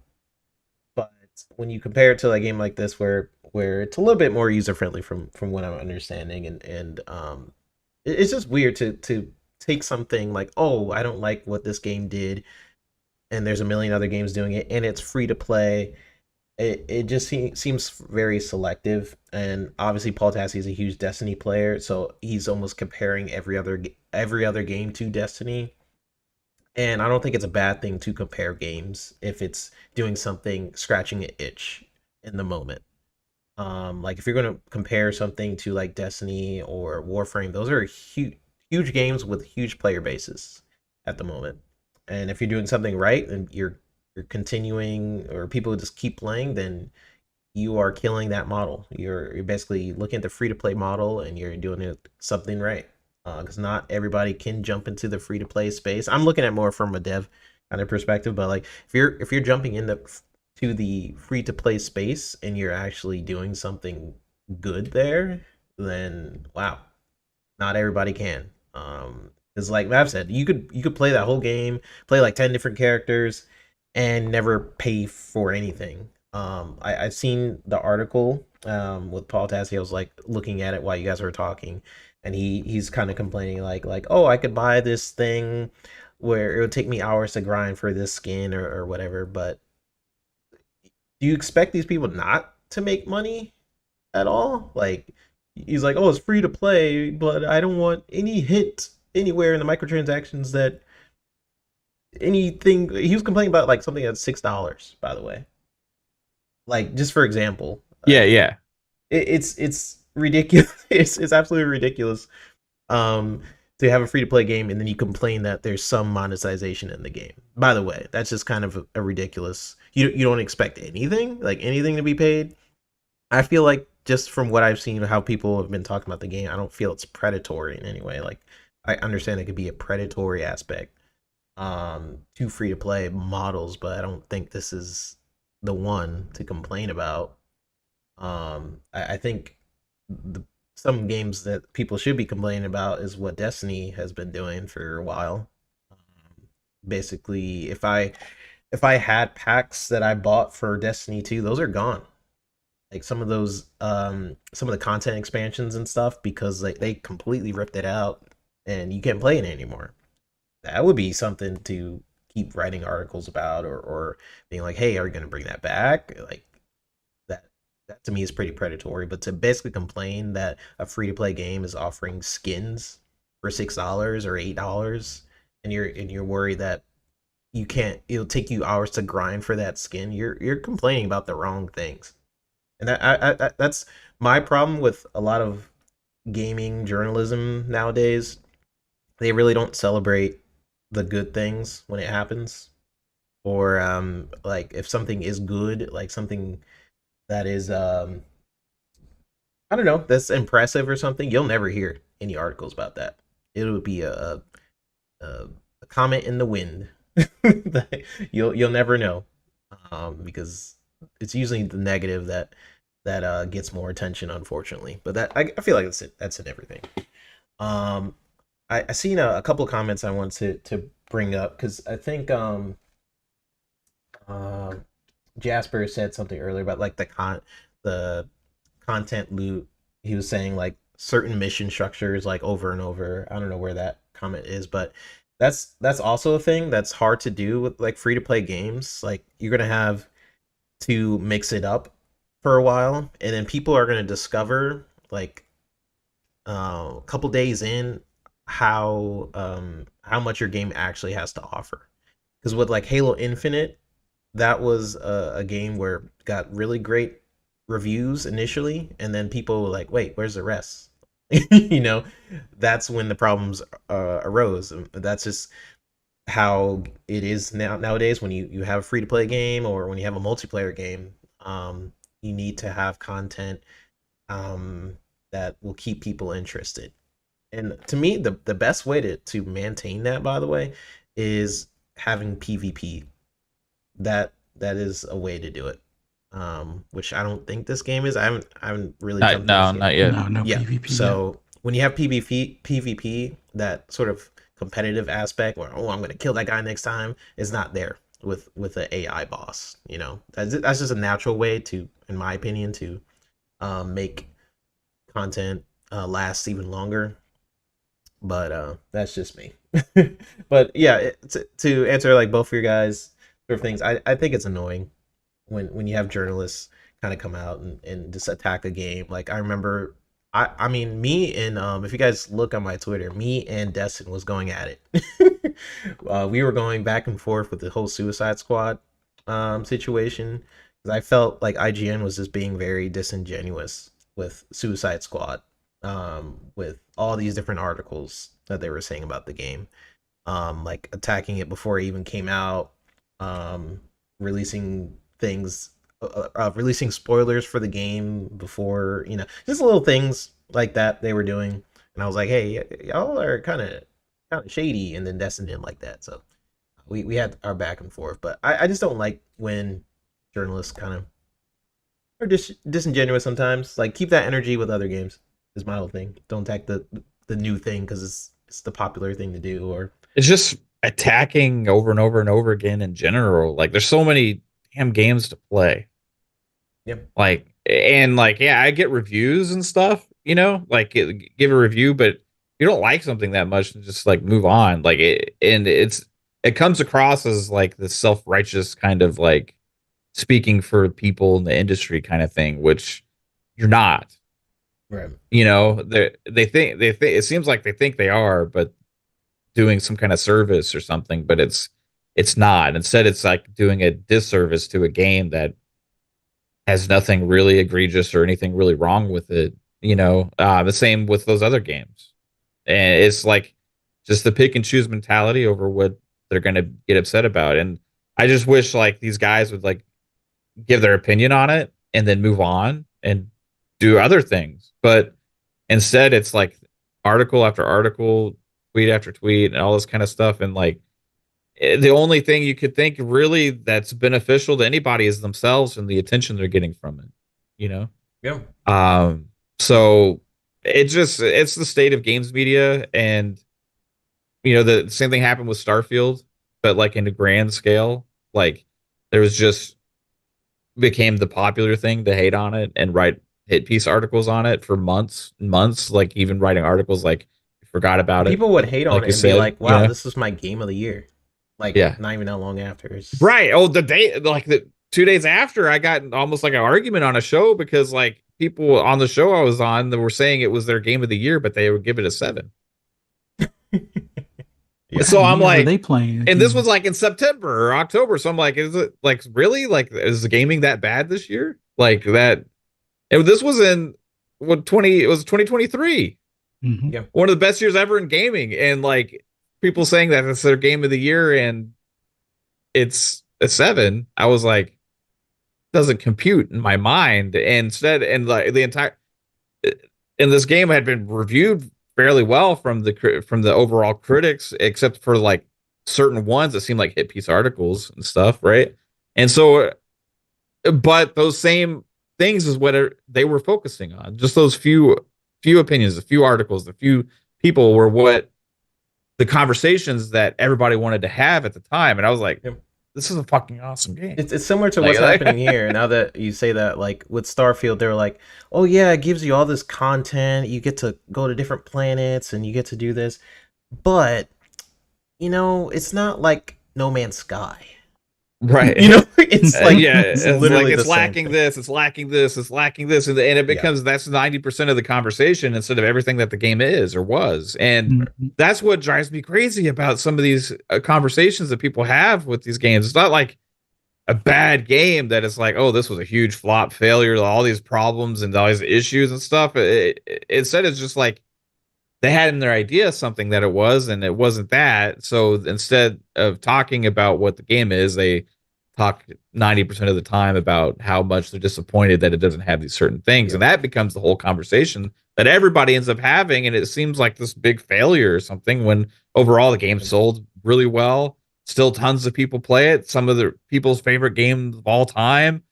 but when you compare it to a game like this, where it's a little bit more user friendly from what I'm understanding, and it's just weird to take something like, oh, I don't like what this game did, and there's a million other games doing it, and it's free to play. It just seems very selective, and obviously Paul Tassi is a huge Destiny player, so he's almost comparing every other game to Destiny. And I don't think it's a bad thing to compare games if it's doing something scratching an itch in the moment. Like if you're going to compare something to like Destiny or Warframe, those are huge games with huge player bases at the moment. And if you're doing something right and you're continuing, or people just keep playing, then you are killing that model. You're basically looking at the free to play model and you're doing it something right. Because not everybody can jump into the free to play space. I'm looking at more from a dev kind of perspective, but like if you're jumping into to the free to play space and you're actually doing something good there, then wow, not everybody can. Because like Mav said, you could play that whole game, play like 10 different characters, and never pay for anything. I've seen the article with Paul Tassi. I was like looking at it while you guys were talking, and he's kind of complaining like oh, I could buy this thing where it would take me hours to grind for this skin or whatever. But do you expect these people not to make money at all? Like he's like, oh, it's free to play, but I don't want any hint anywhere in the microtransactions that anything. He was complaining about like something that's $6, by the way. Like just for example, Yeah, like yeah. it's ridiculous. It's absolutely ridiculous. Um, to have a free to play game and then you complain that there's some monetization in the game. By the way, that's just kind of a ridiculous. You don't expect anything to be paid. I feel like just from what I've seen, how people have been talking about the game, I don't feel it's predatory in any way. Like I understand it could be a predatory aspect to free to play models, but I don't think this is the one to complain about. I think some games that people should be complaining about is what Destiny has been doing for a while. Basically, if I had packs that I bought for Destiny 2, those are gone. Like some of those some of the content expansions and stuff, because like they completely ripped it out and you can't play it anymore. That would be something to keep writing articles about, or being like, hey, are we going to bring that back? Like that that to me is pretty predatory. But to basically complain that a free to play game is offering skins for $6 or $8, and you're worried that you can't, it'll take you hours to grind for that skin, you're complaining about the wrong things. And that's my problem with a lot of gaming journalism nowadays. They really don't celebrate the good things when it happens, or like if something is good, like something that is I don't know, that's impressive or something, you'll never hear any articles about that. It would be a comment in the wind. You'll never know, because it's usually the negative that gets more attention, unfortunately. But that I feel like that's in everything. Um, I seen a couple of comments I want to bring up, because I think uh, Jasper said something earlier about like the content loot. He was saying like certain mission structures like over and over. I don't know where that comment is, but that's also a thing that's hard to do with like free to play games. Like you're gonna have to mix it up for a while, and then people are gonna discover like a couple days in how much your game actually has to offer. Because with like Halo Infinite, that was a game where it got really great reviews initially, and then people were like, "Wait, where's the rest?" you know, that's when the problems arose. That's just how it is nowadays. When you have a free to play game, or when you have a multiplayer game, you need to have content that will keep people interested. And to me, the best way to maintain that, by the way, is having PvP. That is a way to do it. Which I don't think this game is. I haven't really jumped in this game. Not yet. No, no Yeah. PvP. So when you have PvP, that sort of competitive aspect, where oh, I'm gonna kill that guy next time, is not there with the AI boss. You know, that's just a natural way to, in my opinion, to make content last even longer. But that's just me. But yeah, to answer like both of your guys sort of things, I think it's annoying when you have journalists kind of come out and just attack a game. Like I remember, I mean, me and if you guys look on my Twitter, me and Destin was going at it. We were going back and forth with the whole Suicide Squad situation, 'Cause I felt like IGN was just being very disingenuous with Suicide Squad, with all these different articles that they were saying about the game, like attacking it before it even came out, releasing things, releasing spoilers for the game before, just little things like that they were doing. And I was like, hey, y'all are kind of shady, and then Descendant like that. So we had our back and forth, but I just don't like when journalists kind of are disingenuous sometimes. Like, keep that energy with other games is my whole thing. Don't attack the new thing because it's the popular thing to do. Or It's just attacking over and over and over again in general. Like, there's so many damn games to play. yeah, Yeah, I get reviews and stuff, like give a review, but you don't like something that much and just like move on. It comes across as like the self-righteous kind of like speaking for people in the industry kind of thing, which you're not. right. They think it seems like they think they are, but doing some kind of service or something, but it's not. Instead, it's like doing a disservice to a game that has nothing really egregious or anything really wrong with it. The same with those other games, and it's like just the pick and choose mentality over what they're going to get upset about. And I just wish like these guys would like give their opinion on it and then move on and do other things. But instead, it's like article after article, tweet after tweet, and all this kind of stuff. And like the only thing you could think really that's beneficial to anybody is themselves and the attention they're getting from it. You know. Yeah. So it's the state of games media, and the same thing happened with Starfield, but like in a grand scale, like there was just became the popular thing to hate on it and write hit piece articles on it for months and months, like even writing articles like you forgot about it. People would hate on like it you and be said, like, wow, this is my game of the year. Like, Yeah. not even that long after. Right. Oh, the day, like the 2 days after, I got almost like an argument on a show because like people on the show I was on that were saying it was their game of the year, but they would give it a 7. Yeah. So I'm Were like, they playing? and this was like in September or October. So I'm like, is it like really like is the gaming that bad this year? Like that? And this was in it was 2023. Mhm. Yeah. One of the best years ever in gaming, and like people saying that it's their game of the year and it's a 7. I was like, doesn't compute in my mind. And instead, and like the entire, and this game had been reviewed fairly well from the overall critics, except for like certain ones that seemed like hit piece articles and stuff, right? And so, but those same things is what they were focusing on. Just those few opinions, a few articles, a few people were what the conversations that everybody wanted to have at the time. And I was like, Yep. this is a fucking awesome game. It's similar to what's happening here. Now that you say that, like with Starfield, they were like, oh yeah, it gives you all this content. You get to go to different planets and you get to do this. But, it's not like No Man's Sky. Right. It's like, it's literally like it's the same lacking thing. this, it's lacking this, it's lacking this. And it becomes that's 90% of the conversation instead of everything that the game is or was. And Mhm. that's what drives me crazy about some of these conversations that people have with these games. It's not like a bad game that it's like, oh, this was a huge flop failure, all these problems and all these issues and stuff. Instead, it's just like they had in their idea something that it was, and it wasn't that. So instead of talking about what the game is, they talk 90% of the time about how much they're disappointed that it doesn't have these certain things. Yeah. And that becomes the whole conversation that everybody ends up having. And it seems like this big failure or something when overall the game sold really well. Still tons of people play it. Some of the people's favorite games of all time,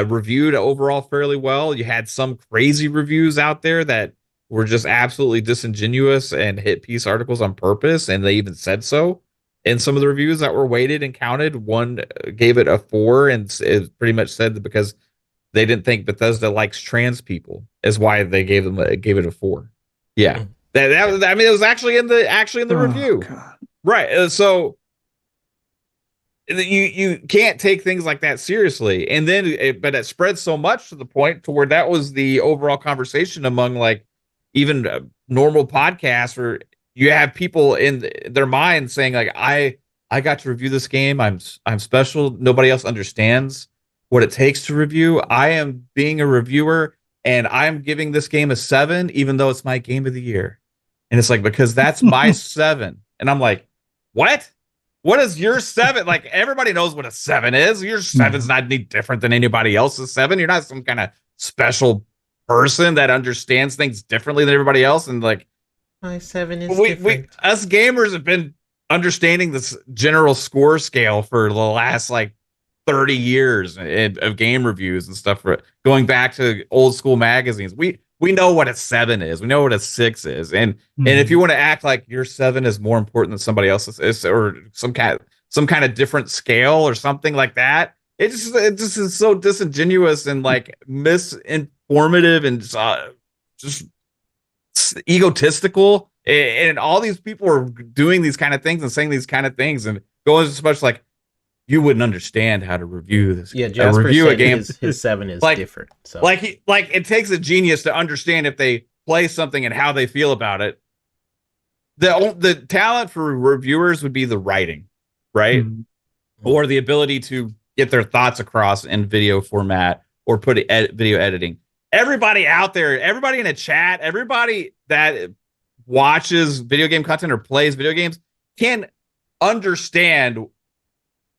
reviewed overall fairly well. You had some crazy reviews out there that were just absolutely disingenuous and hit piece articles on purpose. And they even said so in some of the reviews that were weighted and counted. One gave it a 4 and it pretty much said that because they didn't think Bethesda likes trans people is why they gave it a 4. Yeah. I mean, it was actually in the review. God. Right. So you can't take things like that seriously. And then but it spread so much to the point to where that was the overall conversation among like even normal podcasts where you have people in their mind saying like, I got to review this game. I'm special. Nobody else understands what it takes to review. I am being a reviewer and I'm giving this game a 7, even though it's my game of the year. And it's like, because that's my 7. And I'm like, what? What is your 7? Like, everybody knows what a 7 is. Your 7's not any different than anybody else's 7. You're not some kind of special person that understands things differently than everybody else. And like, my 7 is different. Us gamers have been understanding this general score scale for the last like 30 years of game reviews and stuff, for going back to old school magazines. We know what a 7 is. We know what a 6 is. And if you want to act like your 7 is more important than somebody else's, or some kind of different scale or something like that, it just is so disingenuous and like misinformative and just egotistical. And all these people are doing these kind of things and saying these kind of things and going as much like, you wouldn't understand how to review this. Yeah, Jasper review a game. His 7 is like, different. So like it takes a genius to understand if they play something and how they feel about it. The talent for reviewers would be the writing, right? Or the ability to get their thoughts across in video format, or put video editing. Everybody out there, everybody in a chat, everybody that watches video game content or plays video games can understand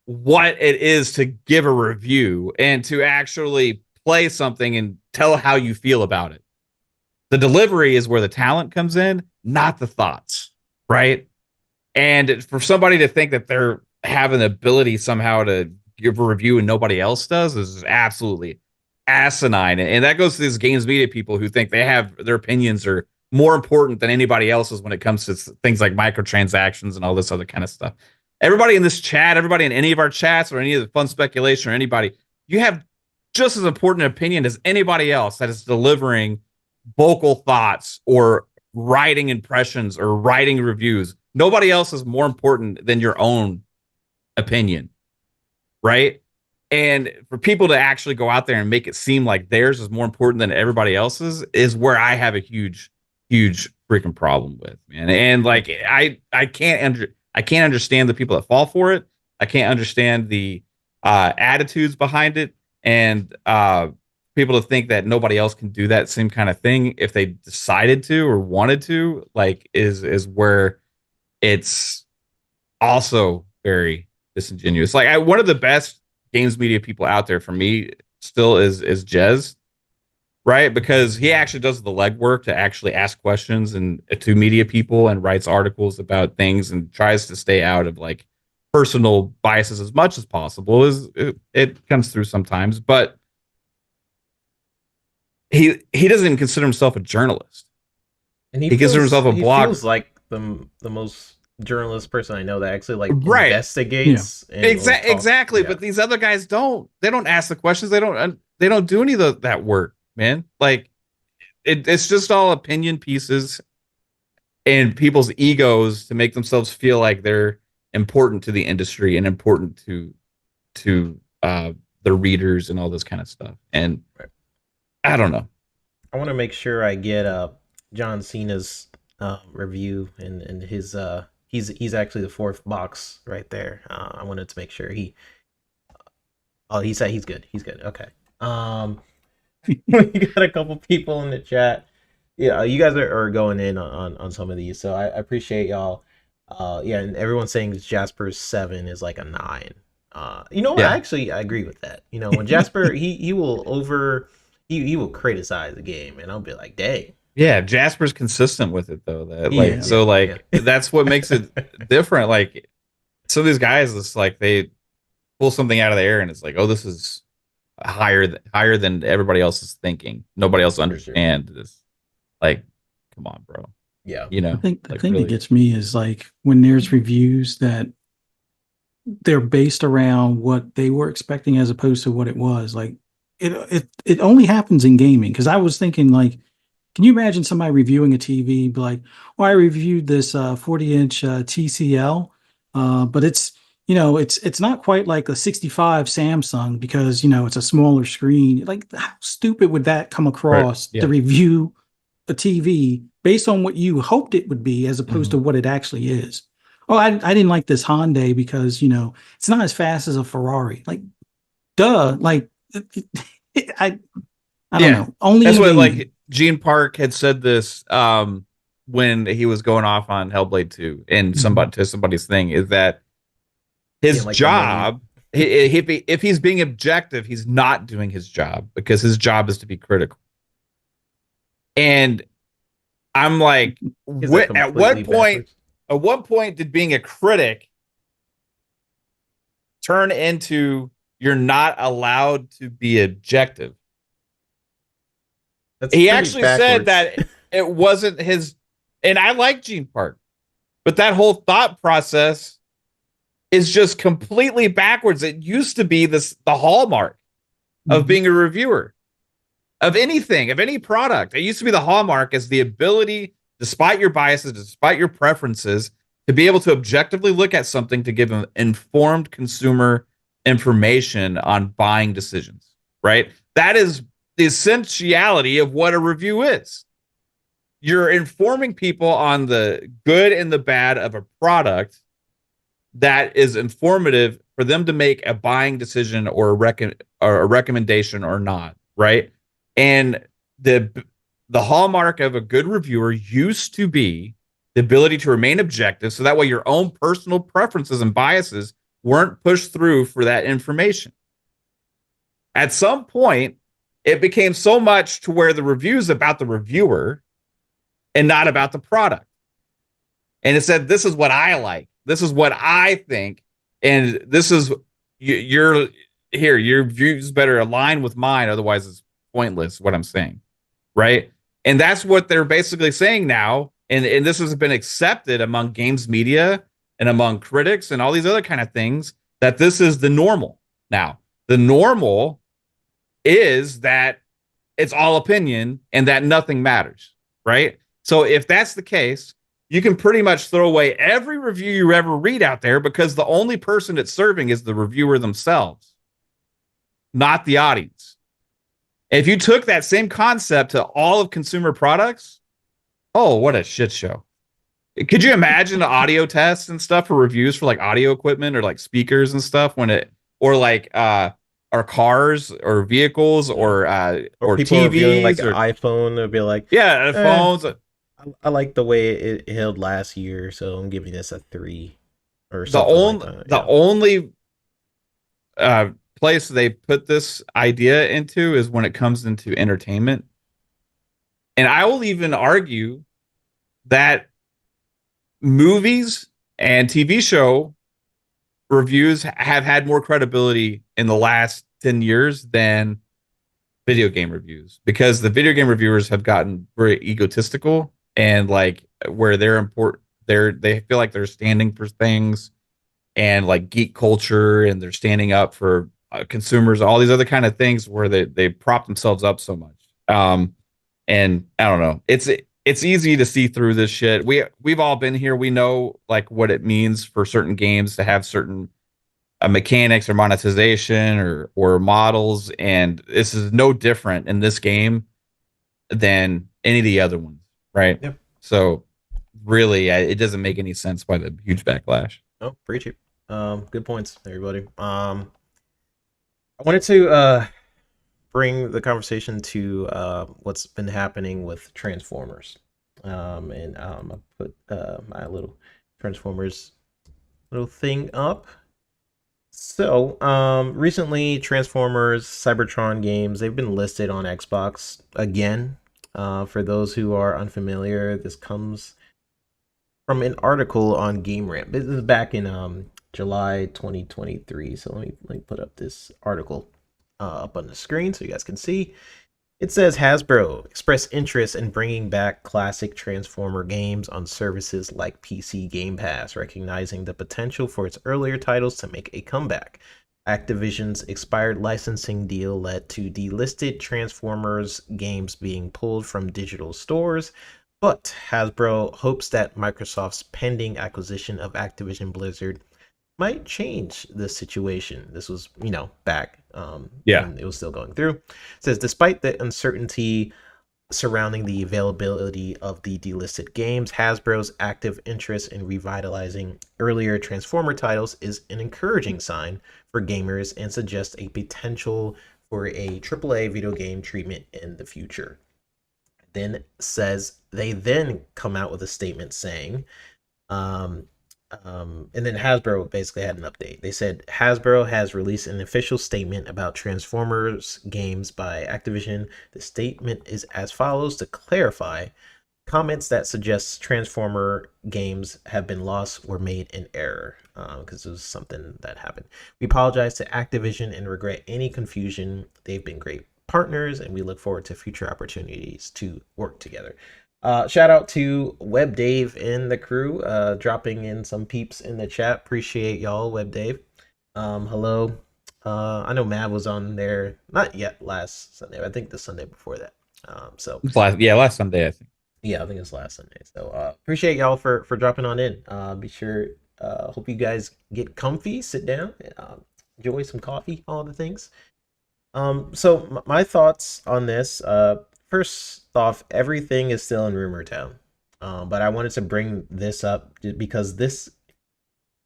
what it is to give a review and to actually play something and tell how you feel about it. The delivery is where the talent comes in, not the thoughts, right? And for somebody to think that they're have an ability somehow to give a review and nobody else does is absolutely asinine. And that goes to these games media people who think they have their opinions are more important than anybody else's when it comes to things like microtransactions and all this other kind of stuff. Everybody in this chat, everybody in any of our chats or any of the fun speculation or anybody, you have just as important an opinion as anybody else that is delivering vocal thoughts or writing impressions or writing reviews. Nobody else is more important than your own opinion, right? And for people to actually go out there and make it seem like theirs is more important than everybody else's is where I have a huge freaking problem with, man. And like, I can't understand the people that fall for it. I can't understand the attitudes behind it, and people to think that nobody else can do that same kind of thing if they decided to or wanted to, like, is where it's also very disingenuous. Like, one of the best games media people out there for me still is Jez, right? Because he actually does the legwork to actually ask questions and to media people and writes articles about things and tries to stay out of like personal biases as much as possible. It comes through sometimes, but he doesn't even consider himself a journalist. And he considers himself a blog. Feels like the most journalist person I know that actually like investigates. Yeah. Exactly. Yeah. But these other guys don't. They don't ask the questions. They don't do any of that work, man. Like it's just all opinion pieces and people's egos to make themselves feel like they're important to the industry and important to the readers and all this kind of stuff. And I don't know. I want to make sure I get John Cena's review and his he's actually the fourth box right there. I wanted to make sure he said he's good. He's good. Okay. We got a couple people in the chat. Yeah, you guys are going in on some of these, so I appreciate y'all. Yeah, and everyone's saying Jasper's 7 is like a 9. You know what? Yeah. Actually, I agree with that. You know, when Jasper he will criticize the game, and I'll be like, dang. Yeah, Jasper's consistent with it though. That's what makes it different. Like some of these guys, it's like they pull something out of the air, and it's like, oh, this is higher than everybody else is thinking. Nobody else understands this. Like, come on, bro. Yeah, I think the thing that gets me is like when there's reviews that they're based around what they were expecting as opposed to what it was. Like it only happens in gaming, because I was thinking like, can you imagine somebody reviewing a TV, be like, "Oh, I reviewed this 40-inch TCL, but it's it's not quite like a 65 Samsung because it's a smaller screen." Like, how stupid would that come across to review a TV based on what you hoped it would be as opposed to what it actually is? Oh, I didn't like this Hyundai because it's not as fast as a Ferrari. Like, duh. Like, I don't know. Only That's in what gaming. like Gene Park had said this when he was going off on Hellblade 2 and somebody's thing is that his like the menu. job if he's being objective, he's not doing his job because his job is to be critical. And I'm like, at what point did being a critic turn into you're not allowed to be objective? He actually said that it wasn't his, and I like Gene Park, but that whole thought process is just completely backwards. It used to be the hallmark of being a reviewer of anything, of any product. It used to be the hallmark as the ability, despite your biases, despite your preferences, to be able to objectively look at something to give an informed consumer information on buying decisions, right? That is the essentiality of what a review is. You're informing people on the good and the bad of a product that is informative for them to make a buying decision or a recommendation or not, right? And the hallmark of a good reviewer used to be the ability to remain objective, so that way your own personal preferences and biases weren't pushed through for that information. At some point, it became so much to where the review is about the reviewer and not about the product. And it said, this is what I like. This is what I think. And this is your views better align with mine. Otherwise, it's pointless what I'm saying. Right. And that's what they're basically saying now. And this has been accepted among games media and among critics and all these other kind of things, that this is the normal now. The normal is that it's all opinion and that nothing matters, right? So if that's the case, you can pretty much throw away every review you ever read out there, because the only person it's serving is the reviewer themselves, not the audience. If you took that same concept to all of consumer products, oh, what a shit show. Could you imagine the audio tests and stuff for reviews for like audio equipment or like speakers and stuff or our cars or vehicles or people TVs reviewing like an iPhone, they'll be like, phones. I like the way it held last year, so I'm giving this a 3 or something. The only place they put this idea into is when it comes into entertainment. And I will even argue that movies and TV show reviews have had more credibility in the last 10 years than video game reviews, because the video game reviewers have gotten very egotistical and like where they're important, they feel like they're standing for things and like geek culture, and they're standing up for consumers, all these other kind of things where they prop themselves up so much. And I don't know, it's easy to see through this shit. We've all been here. We know like what it means for certain games to have certain mechanics or monetization or models, and this is no different in this game than any of the other ones, right? Yep. So really, it doesn't make any sense by the huge backlash. Oh, pretty cheap. Good points, everybody. I wanted to bring the conversation to what's been happening with Transformers. And I put my little Transformers little thing up. So, recently Transformers Cybertron games, they've been listed on Xbox again. For those who are unfamiliar, this comes from an article on GameRant. This is back in July 2023. So let me put up this article up on the screen so you guys can see. It says Hasbro expressed interest in bringing back classic Transformer games on services like PC Game Pass, recognizing the potential for its earlier titles to make a comeback. Activision's expired licensing deal led to delisted Transformers games being pulled from digital stores, but Hasbro hopes that Microsoft's pending acquisition of Activision Blizzard might change the situation. This was, back when it was still going through. It says, despite the uncertainty surrounding the availability of the delisted games, Hasbro's active interest in revitalizing earlier Transformer titles is an encouraging sign for gamers and suggests a potential for a AAA video game treatment in the future. Then says they then come out with a statement saying, um, and then Hasbro basically had an update. They said Hasbro has released an official statement about Transformers games by Activision. The statement is as follows: to clarify, comments that suggest Transformer games have been lost were made in error, because it was something that happened. We apologize to Activision and regret any confusion. They've been great partners, and we look forward to future opportunities to work together. Shout out to Web Dave and the crew, dropping in some peeps in the chat. Appreciate y'all, Web Dave. Hello. I know Mav was on there, not yet last Sunday, I think the Sunday before that. Last Sunday, I think. Yeah, I think it's last Sunday. So appreciate y'all for dropping on in. Be sure, hope you guys get comfy, sit down, enjoy some coffee, all the things. So my thoughts on this. First off, everything is still in rumor town. But I wanted to bring this up because this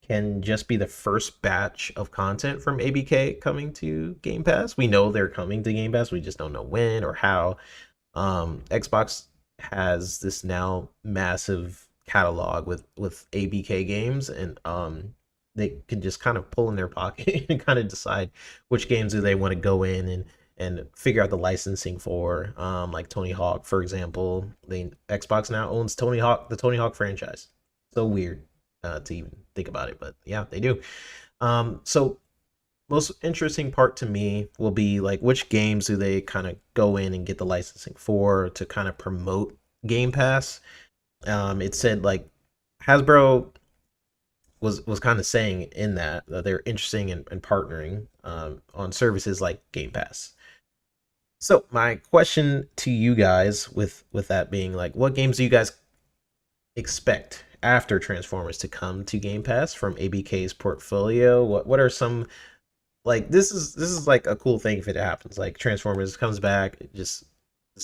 can just be the first batch of content from ABK coming to Game Pass. We know they're coming to Game Pass. We just don't know when or how. Xbox has this now massive catalog with ABK games, and they can just kind of pull in their pocket and kind of decide which games do they want to go in and figure out the licensing for. Like Tony Hawk, for example. Xbox now owns Tony Hawk, the Tony Hawk franchise. So weird to even think about it, but yeah, they do. So most interesting part to me will be like which games do they kind of go in and get the licensing for to kind of promote Game Pass. It said like Hasbro was kind of saying in that they're interested in partnering on services like Game Pass. So my question to you guys with that being like, what games do you guys expect after Transformers to come to Game Pass from ABK's portfolio? What are some, like, this is like a cool thing if it happens. Like Transformers comes back, it just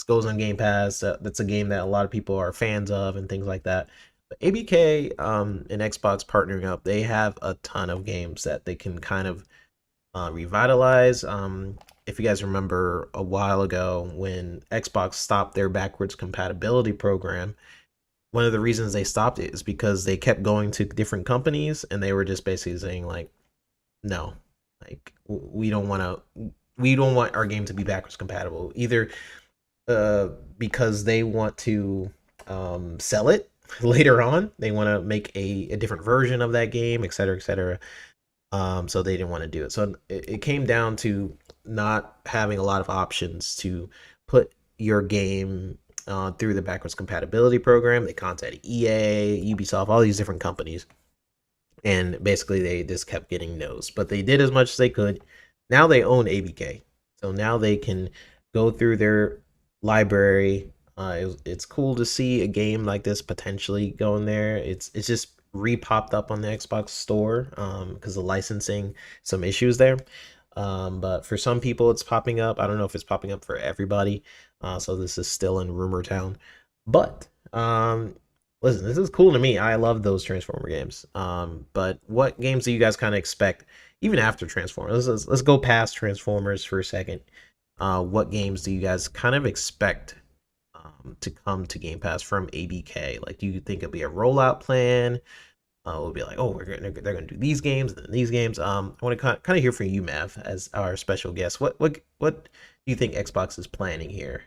goes on Game Pass. That's a game that a lot of people are fans of and things like that. But ABK and Xbox partnering up, they have a ton of games that they can kind of revitalize. If you guys remember a while ago when Xbox stopped their backwards compatibility program, one of the reasons they stopped it is because they kept going to different companies and they were just basically saying like, no, like we don't want our game to be backwards compatible, either because they want to sell it later on, they want to make a different version of that game, etc., etc. So they didn't want to do it. So it came down to not having a lot of options to put your game through the backwards compatibility program. They contacted EA, Ubisoft, all these different companies, and basically they just kept getting no's. But they did as much as they could. Now they own ABK, so now they can go through their library. It's cool to see a game like this potentially going there. It's just re-popped up on the Xbox store because of licensing, some issues there. But for some people it's popping up. I don't know if it's popping up for everybody. So this is still in rumor town. But listen, this is cool to me. I love those Transformer games. But what games do you guys kind of expect even after Transformers? Let's go past Transformers for a second. What games do you guys kind of expect to come to Game Pass from ABK? Like, do you think it'll be a rollout plan? We'll be like, oh, they're gonna do these games and these games. I want to kind of hear from you, Mav, as our special guest. What do you think Xbox is planning here?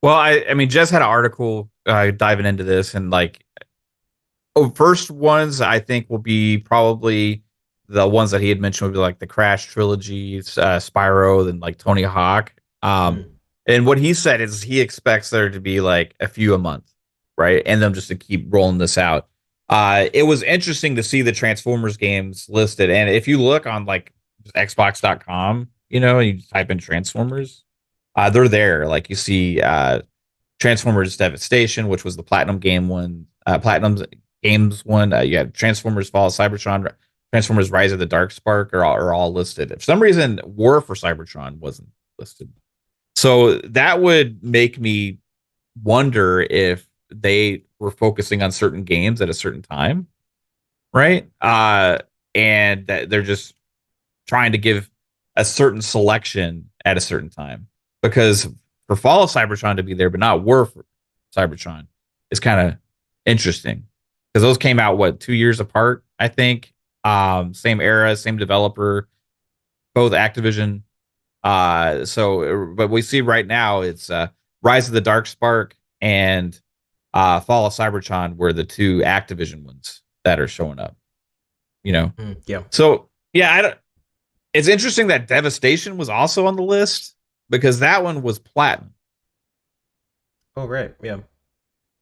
Well, I mean, Jess had an article diving into this, and like, first ones I think will be probably the ones that he had mentioned would be like the Crash trilogy, Spyro, and like Tony Hawk. And what he said is he expects there to be like a few a month, right? And them just to keep rolling this out. It was interesting to see the Transformers games listed. And if you look on like Xbox.com, and you type in Transformers, they're there. Like you see Transformers Devastation, which was the Platinum game one, Platinum Games one. You had Transformers Fall of Cybertron, Transformers Rise of the Dark Spark are all listed. For some reason, War for Cybertron wasn't listed. So that would make me wonder if they were focusing on certain games at a certain time, right? And that they're just trying to give a certain selection at a certain time. Because for Fall of Cybertron to be there, but not War for Cybertron, is kind of interesting. Because those came out, what, 2 years apart, I think. Same era, same developer, both Activision. But we see right now it's Rise of the Dark Spark and Fall of Cybertron were the two Activision ones that are showing up. Yeah. So yeah, I don't. It's interesting that Devastation was also on the list because that one was platinum. Oh right, yeah.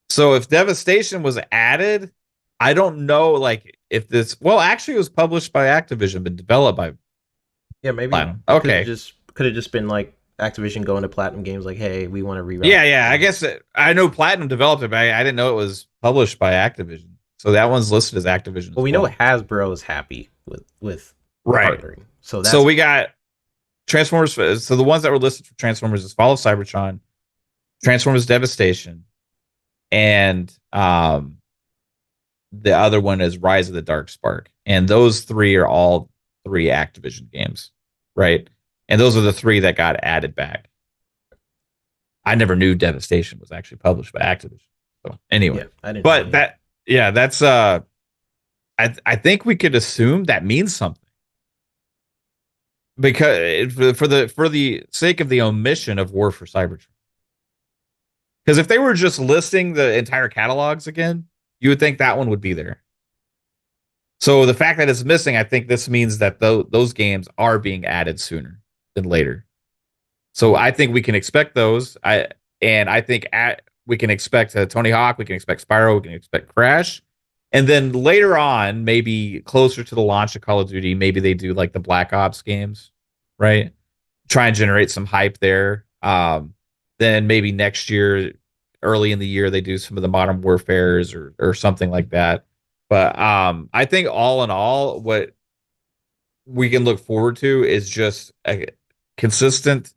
So if Devastation was added, I don't know, like if this. Well, actually, it was published by Activision, but developed by. Yeah, maybe. Platinum. Okay. Could have just been like Activision going to Platinum Games, like, hey, we want to rewrite. Yeah. I guess I know Platinum developed it, but I didn't know it was published by Activision. So that one's listed as Activision. Well, we know Hasbro is happy with right. partnering. So we got Transformers. So the ones that were listed for Transformers is Fall of Cybertron, Transformers Devastation, and the other one is Rise of the Dark Spark. And those three are all three Activision games, right? And those are the three that got added back. I never knew Devastation was actually published by Activision. So anyway, I didn't. But that's I think we could assume that means something. Because for the sake of the omission of War for Cybertron. Because if they were just listing the entire catalogs again, you would think that one would be there. So the fact that it's missing, I think this means that those games are being added sooner than later. So I think we can expect those. I think we can expect Tony Hawk, we can expect Spyro, we can expect Crash. And then later on, maybe closer to the launch of Call of Duty, maybe they do like the Black Ops games, right? Try and generate some hype there. Then maybe next year, early in the year, they do some of the Modern Warfares or something like that. But I think all in all, what we can look forward to is just a consistent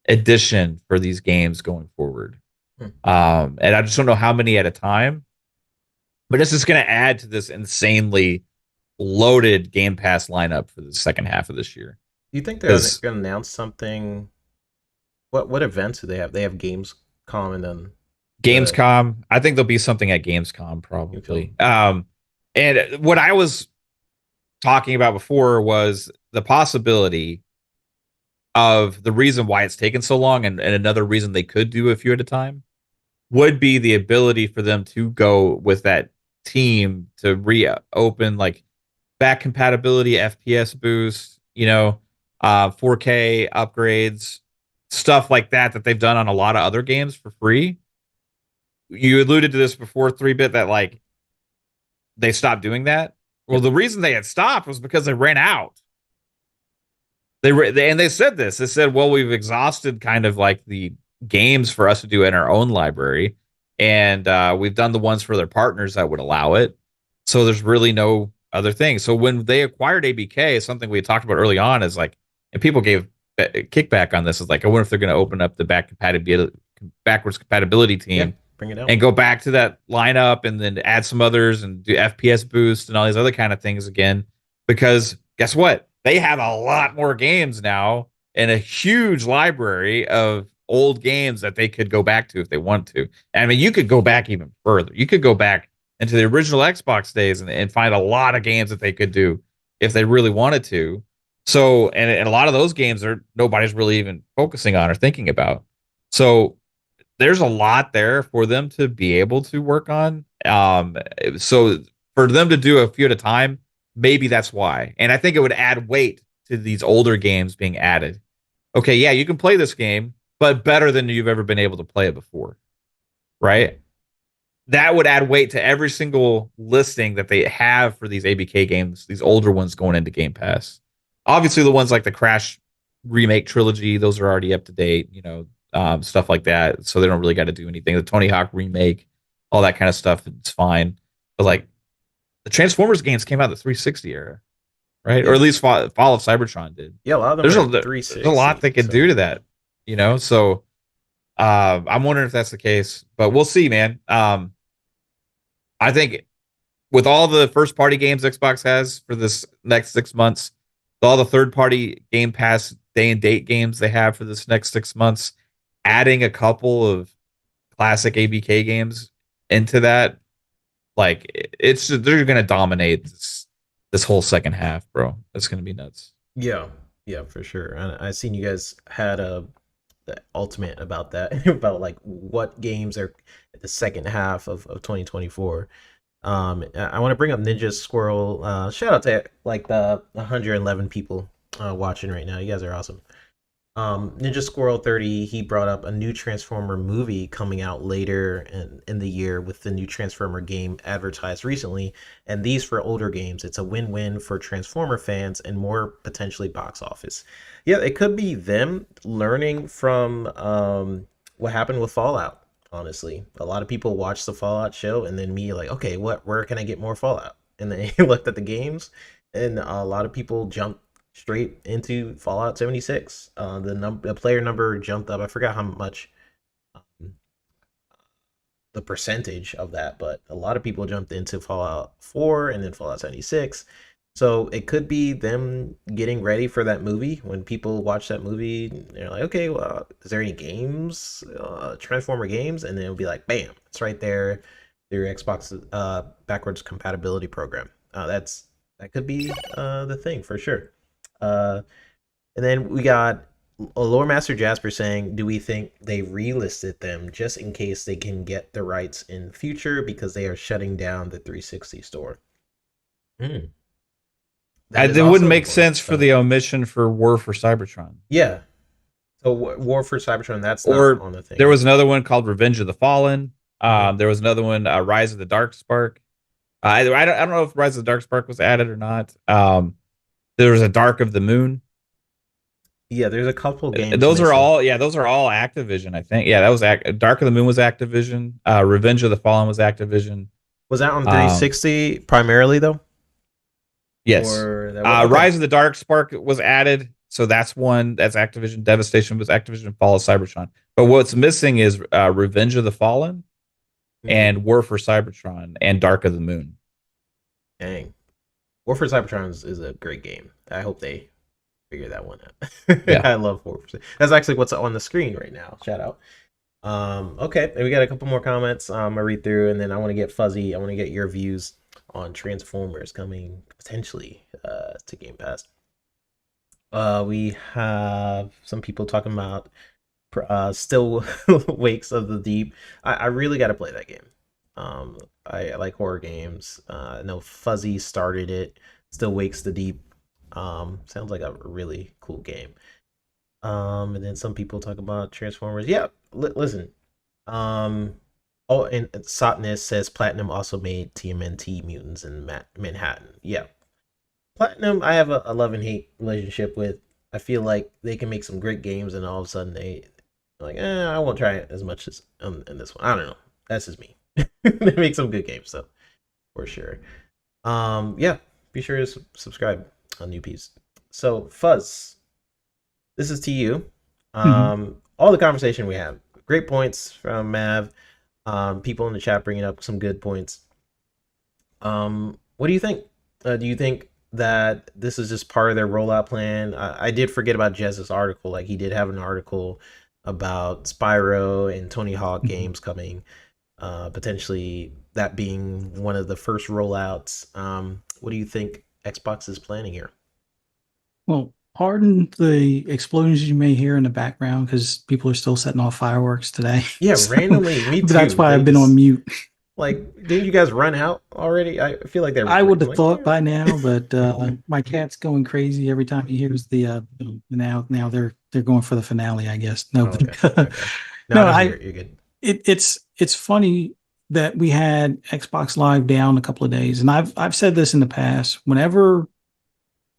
addition for these games going forward. And I just don't know how many at a time. But it's just going to add to this insanely loaded Game Pass lineup for the second half of this year. Do you think they're going to announce something? What events do they have? They have Gamescom and then Gamescom. I think there'll be something at Gamescom probably. And what I was talking about before was the possibility of the reason why it's taken so long, and another reason they could do a few at a time would be the ability for them to go with that team to reopen like back compatibility, FPS boost, 4K upgrades, stuff like that they've done on a lot of other games for free. You alluded to this before, 3-bit, that like they stopped doing that. Well, the reason they had stopped was because they ran out. They said this. They said, well, we've exhausted kind of like the games for us to do in our own library, and we've done the ones for their partners that would allow it, so there's really no other thing. So when they acquired ABK, something we had talked about early on is like, and people gave kickback on this, is like, I wonder if they're going to open up the backwards compatibility team, bring it out, and go back to that lineup, and then add some others and do FPS boost and all these other kind of things again, because guess what, they have a lot more games now and a huge library of old games that they could go back to if they want to. And I mean, you could go back even further. You could go back into the original Xbox days and find a lot of games that they could do if they really wanted to. So, and a lot of those games nobody's really even focusing on or thinking about. So there's a lot there for them to be able to work on. So for them to do a few at a time, maybe that's why. And I think it would add weight to these older games being added. Okay, yeah, you can play this game, but better than you've ever been able to play it before, right? That would add weight to every single listing that they have for these ABK games, these older ones going into Game Pass. Obviously, the ones like the Crash remake trilogy, those are already up to date, stuff like that. So they don't really got to do anything. The Tony Hawk remake, all that kind of stuff, it's fine. But like the Transformers games came out in the 360 era, right? Yeah. Or at least Fall of Cybertron did. Yeah, a lot of them there's a lot they could do to that. So I'm wondering if that's the case, but we'll see, man. I think with all the first party games Xbox has for this next 6 months, all the third party Game Pass day and date games they have for this next 6 months, adding a couple of classic ABK games into that, like it's they're gonna dominate this whole second half, bro. It's gonna be nuts. Yeah, yeah, for sure. And I seen you guys had the ultimate about that about like what games are the second half of 2024. I want to bring up Ninja Squirrel. Shout out to like the 111 people watching right now. You guys are awesome. Ninja Squirrel 30, he brought up a new Transformer movie coming out later in the year with the new Transformer game advertised recently. And these for older games, it's a win-win for Transformer fans and more potentially box office. Yeah, it could be them learning from what happened with Fallout. Honestly, a lot of people watched the Fallout show, and then me like, okay, where can I get more Fallout? And then looked at the games, and a lot of people jumped straight into Fallout 76. The player number jumped up. I forgot how much the percentage of that, but a lot of people jumped into Fallout 4 and then Fallout 76. So it could be them getting ready for that movie. When people watch that movie, they're like, okay, well, is there any games, Transformer games? And then it'll be like, bam, it's right there, their Xbox backwards compatibility program. That could be the thing for sure. And then we got Lore Master Jasper saying, do we think they relisted them just in case they can get the rights in future because they are shutting down the 360 store? It wouldn't make sense for the omission for War for Cybertron. Yeah. So War for Cybertron, that's not on the thing. There was another one called Revenge of the Fallen. There was another one, Rise of the Dark Spark. I don't know if Rise of the Dark Spark was added or not. There was a Dark of the Moon. Yeah, there's a couple games. Those are all Activision, I think. Yeah, that was Dark of the Moon was Activision. Revenge of the Fallen was Activision. Was that on 360 primarily though? Yes. Rise of the Dark Spark was added, so that's one. That's Activision. Devastation was Activision. Fall of Cybertron. But what's missing is Revenge of the Fallen, and War for Cybertron, and Dark of the Moon. Dang, War for Cybertron is a great game. I hope they figure that one out. Yeah. I love War for Cybertron. That's actually what's on the screen right now. Shout out. Okay, we got a couple more comments. I read through, and then I want to get Fuzzy. I want to get your views on Transformers coming potentially to Game Pass. We have some people talking about Still Wakes of the Deep. I really got to play that game. I like horror games. I know Fuzzy started it. Still Wakes the Deep. Sounds like a really cool game. And then some people talk about Transformers. Yeah, listen. Oh, and Sotness says Platinum also made TMNT Mutants in Manhattan. Yeah. Platinum, I have a love and hate relationship with. I feel like they can make some great games, and all of a sudden they like, I won't try it as much as in this one. I don't know. That's just me. They make some good games, though, for sure. Yeah, be sure to subscribe on New Piece. So, Fuzz, this is to you. All the conversation we have, great points from Mav. People in the chat bringing up some good points. What do you think? Do you think that this is just part of their rollout plan? I did forget about Jez's article. Like, he did have an article about Spyro and Tony Hawk games coming, potentially that being one of the first rollouts. What do you think Xbox is planning here? Well, pardon the explosions you may hear in the background because people are still setting off fireworks today. Yeah, so, randomly. Me too. That's why I've been on mute. Like, didn't you guys run out already? I feel like they're. I would have thought by now, but my cat's going crazy every time he hears the. Now they're going for the finale, I guess. No, okay. No, you're good. It's funny that we had Xbox Live down a couple of days, and I've said this in the past. Whenever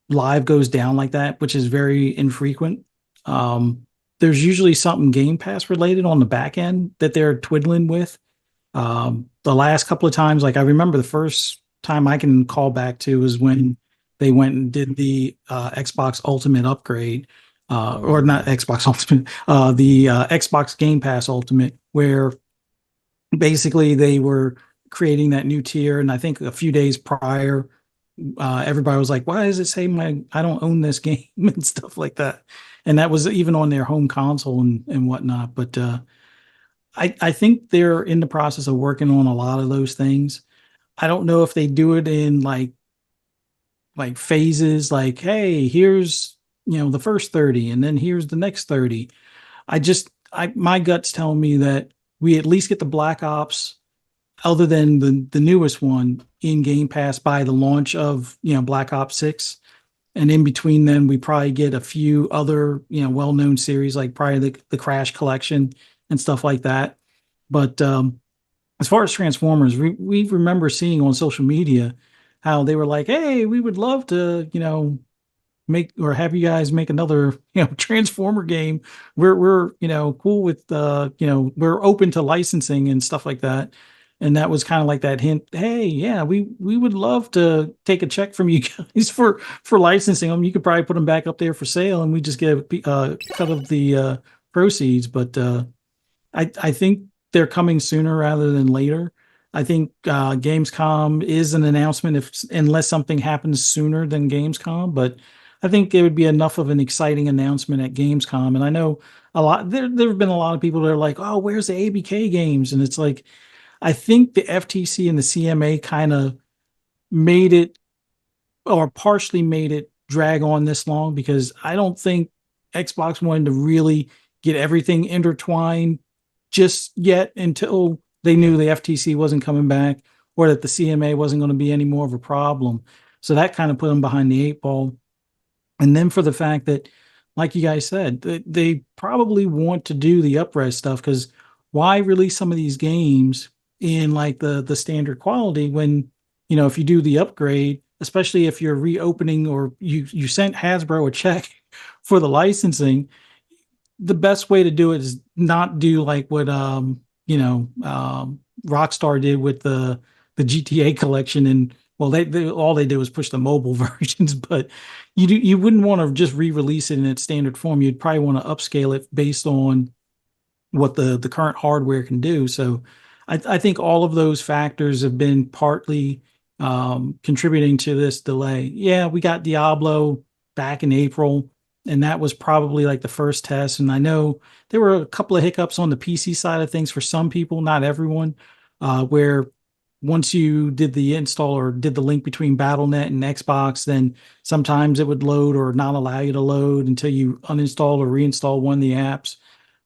Live goes down like that, which is very infrequent, there's usually something Game Pass related on the back end that they're twiddling with. The last couple of times, like I remember the first time I can call back to was when they went and did the Xbox Ultimate upgrade, or not Xbox Ultimate, the Xbox Game Pass Ultimate, where basically they were creating that new tier. And I think a few days prior, everybody was like, "Why does it say I don't own this game?" and stuff like that. And that was even on their home console and whatnot. But I think they're in the process of working on a lot of those things. I don't know if they do it in like phases, like, hey, here's the first 30, and then here's the next 30. I my gut's telling me that we at least get the Black Ops, other than the newest one, in Game Pass by the launch of Black Ops 6. And in between then we probably get a few other well-known series, like probably the Crash Collection and stuff like that. But as far as Transformers, we remember seeing on social media how they were like, hey, we would love to make or have you guys make another Transformer game. We're cool with we're open to licensing and stuff like that. And that was kind of like that hint, hey, yeah, we would love to take a check from you guys for licensing them. You could probably put them back up there for sale and we just get a cut of the proceeds. But I think they're coming sooner rather than later. I think Gamescom is an announcement, unless something happens sooner than Gamescom. But I think it would be enough of an exciting announcement at Gamescom. And I know a lot there have been a lot of people that are like, oh, where's the ABK games? And it's like, I think the FTC and the CMA kind of made it, or partially made it, drag on this long, because I don't think Xbox wanted to really get everything intertwined just yet until they knew the FTC wasn't coming back, or that the CMA wasn't going to be any more of a problem. So that kind of put them behind the eight ball. And then for the fact that, like you guys said, they probably want to do the upres stuff, because why release some of these games in like the standard quality when, if you do the upgrade, especially if you're reopening, or you sent Hasbro a check for the licensing, the best way to do it is not do like what Rockstar did with the GTA collection. And well, they all they did was push the mobile versions, but you wouldn't want to just re-release it in its standard form. You'd probably want to upscale it based on what the current hardware can do. So I think all of those factors have been partly contributing to this delay. Yeah, we got Diablo back in April, and that was probably like the first test. And I know there were a couple of hiccups on the PC side of things for some people, not everyone, where once you did the install or did the link between BattleNet and Xbox, then sometimes it would load or not allow you to load until you uninstall or reinstall one of the apps.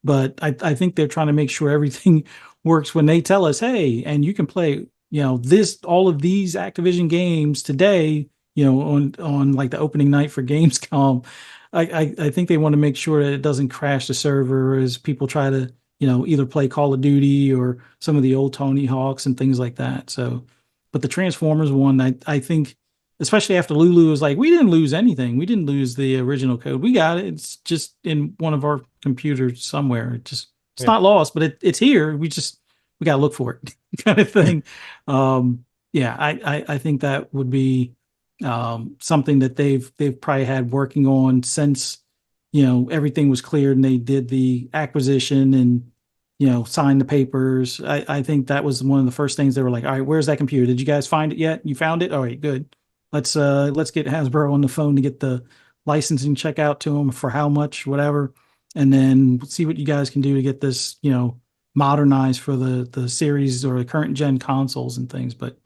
But I think they're trying to make sure everything works when they tell us, hey, and you can play, all of these Activision games today, on like the opening night for Gamescom. I think they want to make sure that it doesn't crash the server as people try to, either play Call of Duty or some of the old Tony Hawks and things like that. So, but the Transformers one, I think, especially after Lulu was like, we didn't lose anything. We didn't lose the original code. We got it. It's just in one of our computers somewhere. It's not lost, but it's here. We got to look for it kind of thing. Yeah, I think that would be something that they've probably had working on since, everything was cleared and they did the acquisition and, signed the papers. I think that was one of the first things they were like, all right, where's that computer? Did you guys find it yet? You found it? All right, good. Let's get Hasbro on the phone to get the licensing check out to them for how much, whatever, and then see what you guys can do to get this, modernized for the series or the current gen consoles and things. But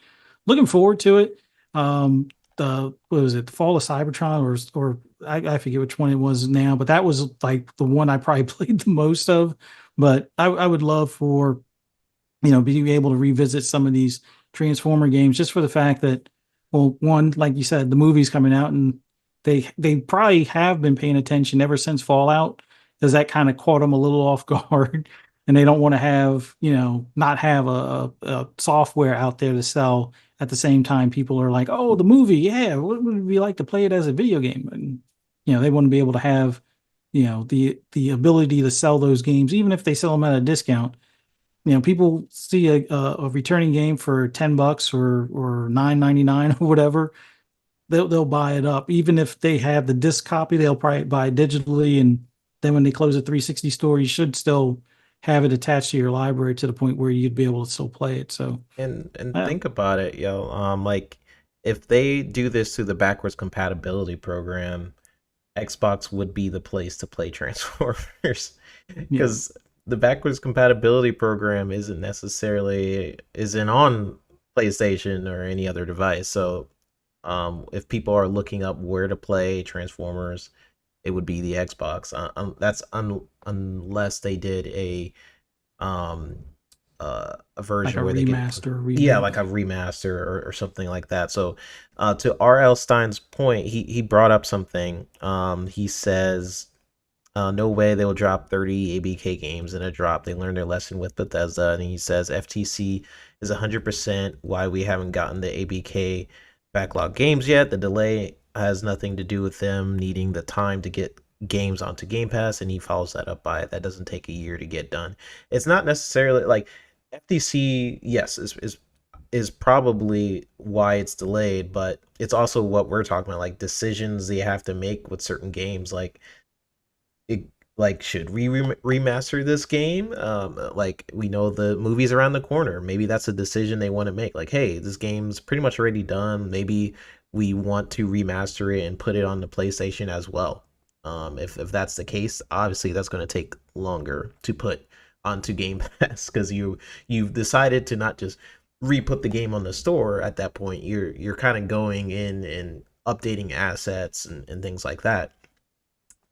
looking forward to it. The what was it, the Fall of Cybertron, or I forget which one it was now, but that was like the one I probably played the most of. But I would love for being able to revisit some of these Transformer games, just for the fact that, well, one, like you said, the movie's coming out, and they probably have been paying attention ever since Fallout, because that kind of caught them a little off guard, and they don't want to have not have a software out there to sell at the same time people are like, oh, the movie, yeah, what would it be like to play it as a video game? And they want to be able to have the ability to sell those games, even if they sell them at a discount. People see a returning game for $10 or $9.99 or whatever, they'll buy it up. Even if they have the disc copy, they'll probably buy it digitally, and then when they close a 360 store, you should still have it attached to your library to the point where you'd be able to still play it. So And uh, think about it, yo. Like, if they do this through the backwards compatibility program, Xbox would be the place to play Transformers Yeah. because the backwards compatibility program isn't on PlayStation or any other device. So if people are looking up where to play Transformers, it would be the Xbox. Unless they did um a Like version a where they get, remaster, yeah, like remake. a remaster or something like that. So to RL Stein's point, he brought up something. He says no way they will drop 30 ABK games in a drop. They learned their lesson with Bethesda. And he says FTC is 100% why we haven't gotten the ABK backlog games yet. The delay has nothing to do with them needing the time to get games onto Game Pass. And he follows that up by that doesn't take a year to get done. It's not necessarily like FTC, yes, is probably why it's delayed, but it's also what we're talking about, like decisions they have to make with certain games. Like it, like should we remaster this game? Like we know the movie's around the corner. Maybe that's a decision they want to make. Like, hey, this game's pretty much already done. Maybe we want to remaster it and put it on the PlayStation as well. If that's the case, obviously that's going to take longer to put onto Game Pass because you've decided to not just re-put the game on the store. At that point, you're kind of going in and updating assets and things like that.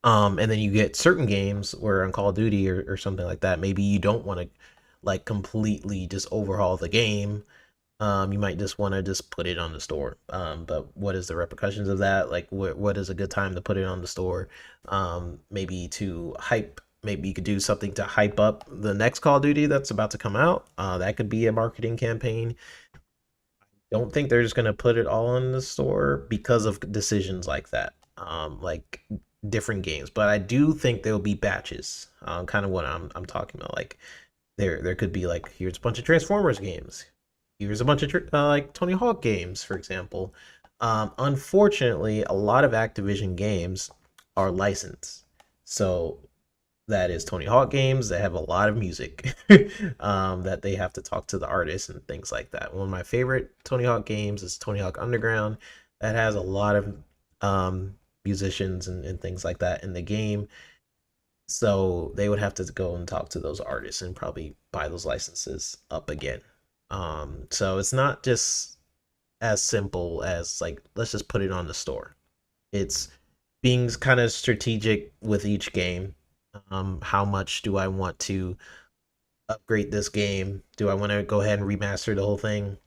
And then you get certain games where on Call of Duty or something like that, maybe you don't want to like completely just overhaul the game. You might just want to just put it on the store. But what is the repercussions of that? Like, what is a good time to put it on the store? Maybe to hype. Maybe you could do something to hype up the next Call of Duty that's about to come out. That could be a marketing campaign. Don't think they're just gonna put it all in the store because of decisions like that. Like different games, but I do think there'll be batches. Kind of what I'm talking about. Like there could be like here's a bunch of Transformers games, here's a bunch of like Tony Hawk games, for example. Unfortunately, a lot of Activision games are licensed, so that is Tony Hawk games that have a lot of music that they have to talk to the artists and things like that. One of my favorite Tony Hawk games is Tony Hawk Underground, that has a lot of musicians and things like that in the game. So they would have to go and talk to those artists and probably buy those licenses up again. So it's not just as simple as like let's just put it on the store. It's being kind of strategic with each game. How much do I want to upgrade this game? Do I want to go ahead and remaster the whole thing?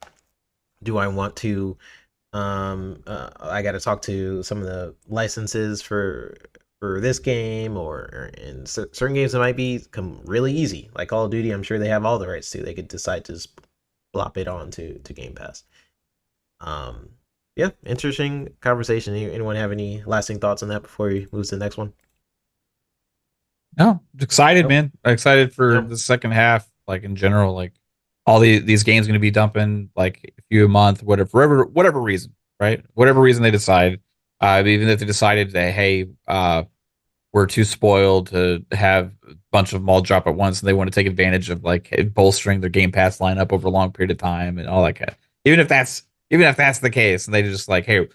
Do I want to I got to talk to some of the licenses for this game, or in certain games it might be really easy, like Call of Duty. I'm sure they have all the rights to. They could decide to just plop it on to Game Pass. Yeah, interesting conversation. Anyone have any lasting thoughts on that before we move to the next one? No, excited, Nope. man. Excited for Nope. the second half. Like in general, like all these games going to be dumping like a few a month, whatever reason, right? Whatever reason they decide. Even if they decided that hey, we're too spoiled to have a bunch of them all drop at once, and they want to take advantage of like bolstering their Game Pass lineup over a long period of time and all that kind of. Even if that's the case, and they just like, hey,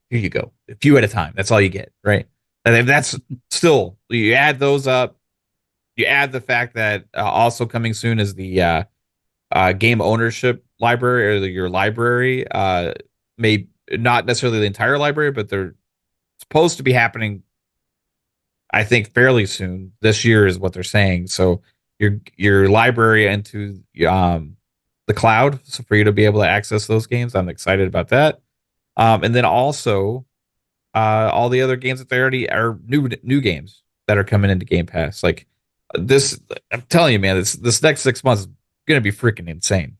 here you go, a few at a time. That's all you get, right? And if that's still you add those up. You add the fact that also coming soon is the game ownership library or your library. May not necessarily the entire library, but they're supposed to be happening. I think fairly soon. This year is what they're saying. So your library into the cloud, so for you to be able to access those games. I'm excited about that. And then also all the other games that they already are new games that are coming into Game Pass. Like this, I'm telling you, man, this next 6 months is gonna be freaking insane.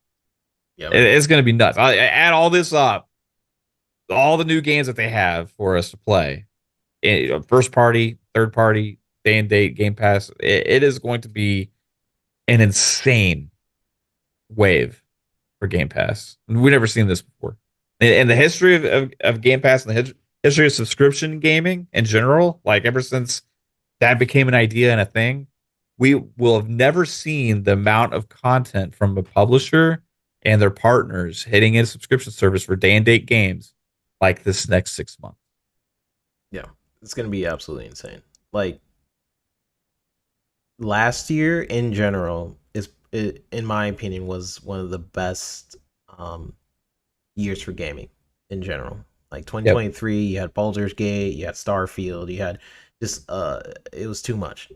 Yep. It's gonna be nuts. I add all this up, all the new games that they have for us to play, first party, third party, day and date, Game Pass. It is going to be an insane wave for Game Pass. We've never seen this before. In the history of Game Pass and the history of subscription gaming in general, like ever since that became an idea and a thing, we will have never seen the amount of content from a publisher and their partners hitting a subscription service for day and date games like this next 6 months. Yeah, it's gonna be absolutely insane. Like last year in general in my opinion, was one of the best years for gaming in general. Like Yep. 2023, you had Baldur's Gate, you had Starfield, you had just it was too much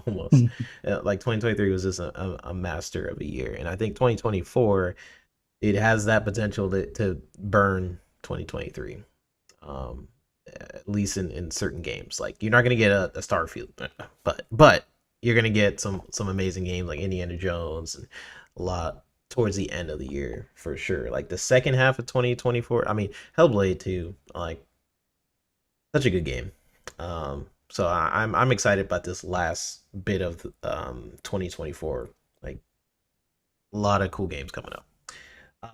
almost. Like 2023 was just a master of a year, and I think 2024 it has that potential to burn 2023. Um, at least in certain games, like you're not gonna get a Starfield, but you're gonna get some amazing games like Indiana Jones and a lot towards the end of the year for sure. Like the second half of 2024. I mean, Hellblade 2, like such a good game. So I'm excited about this last bit of 2024. Like a lot of cool games coming up.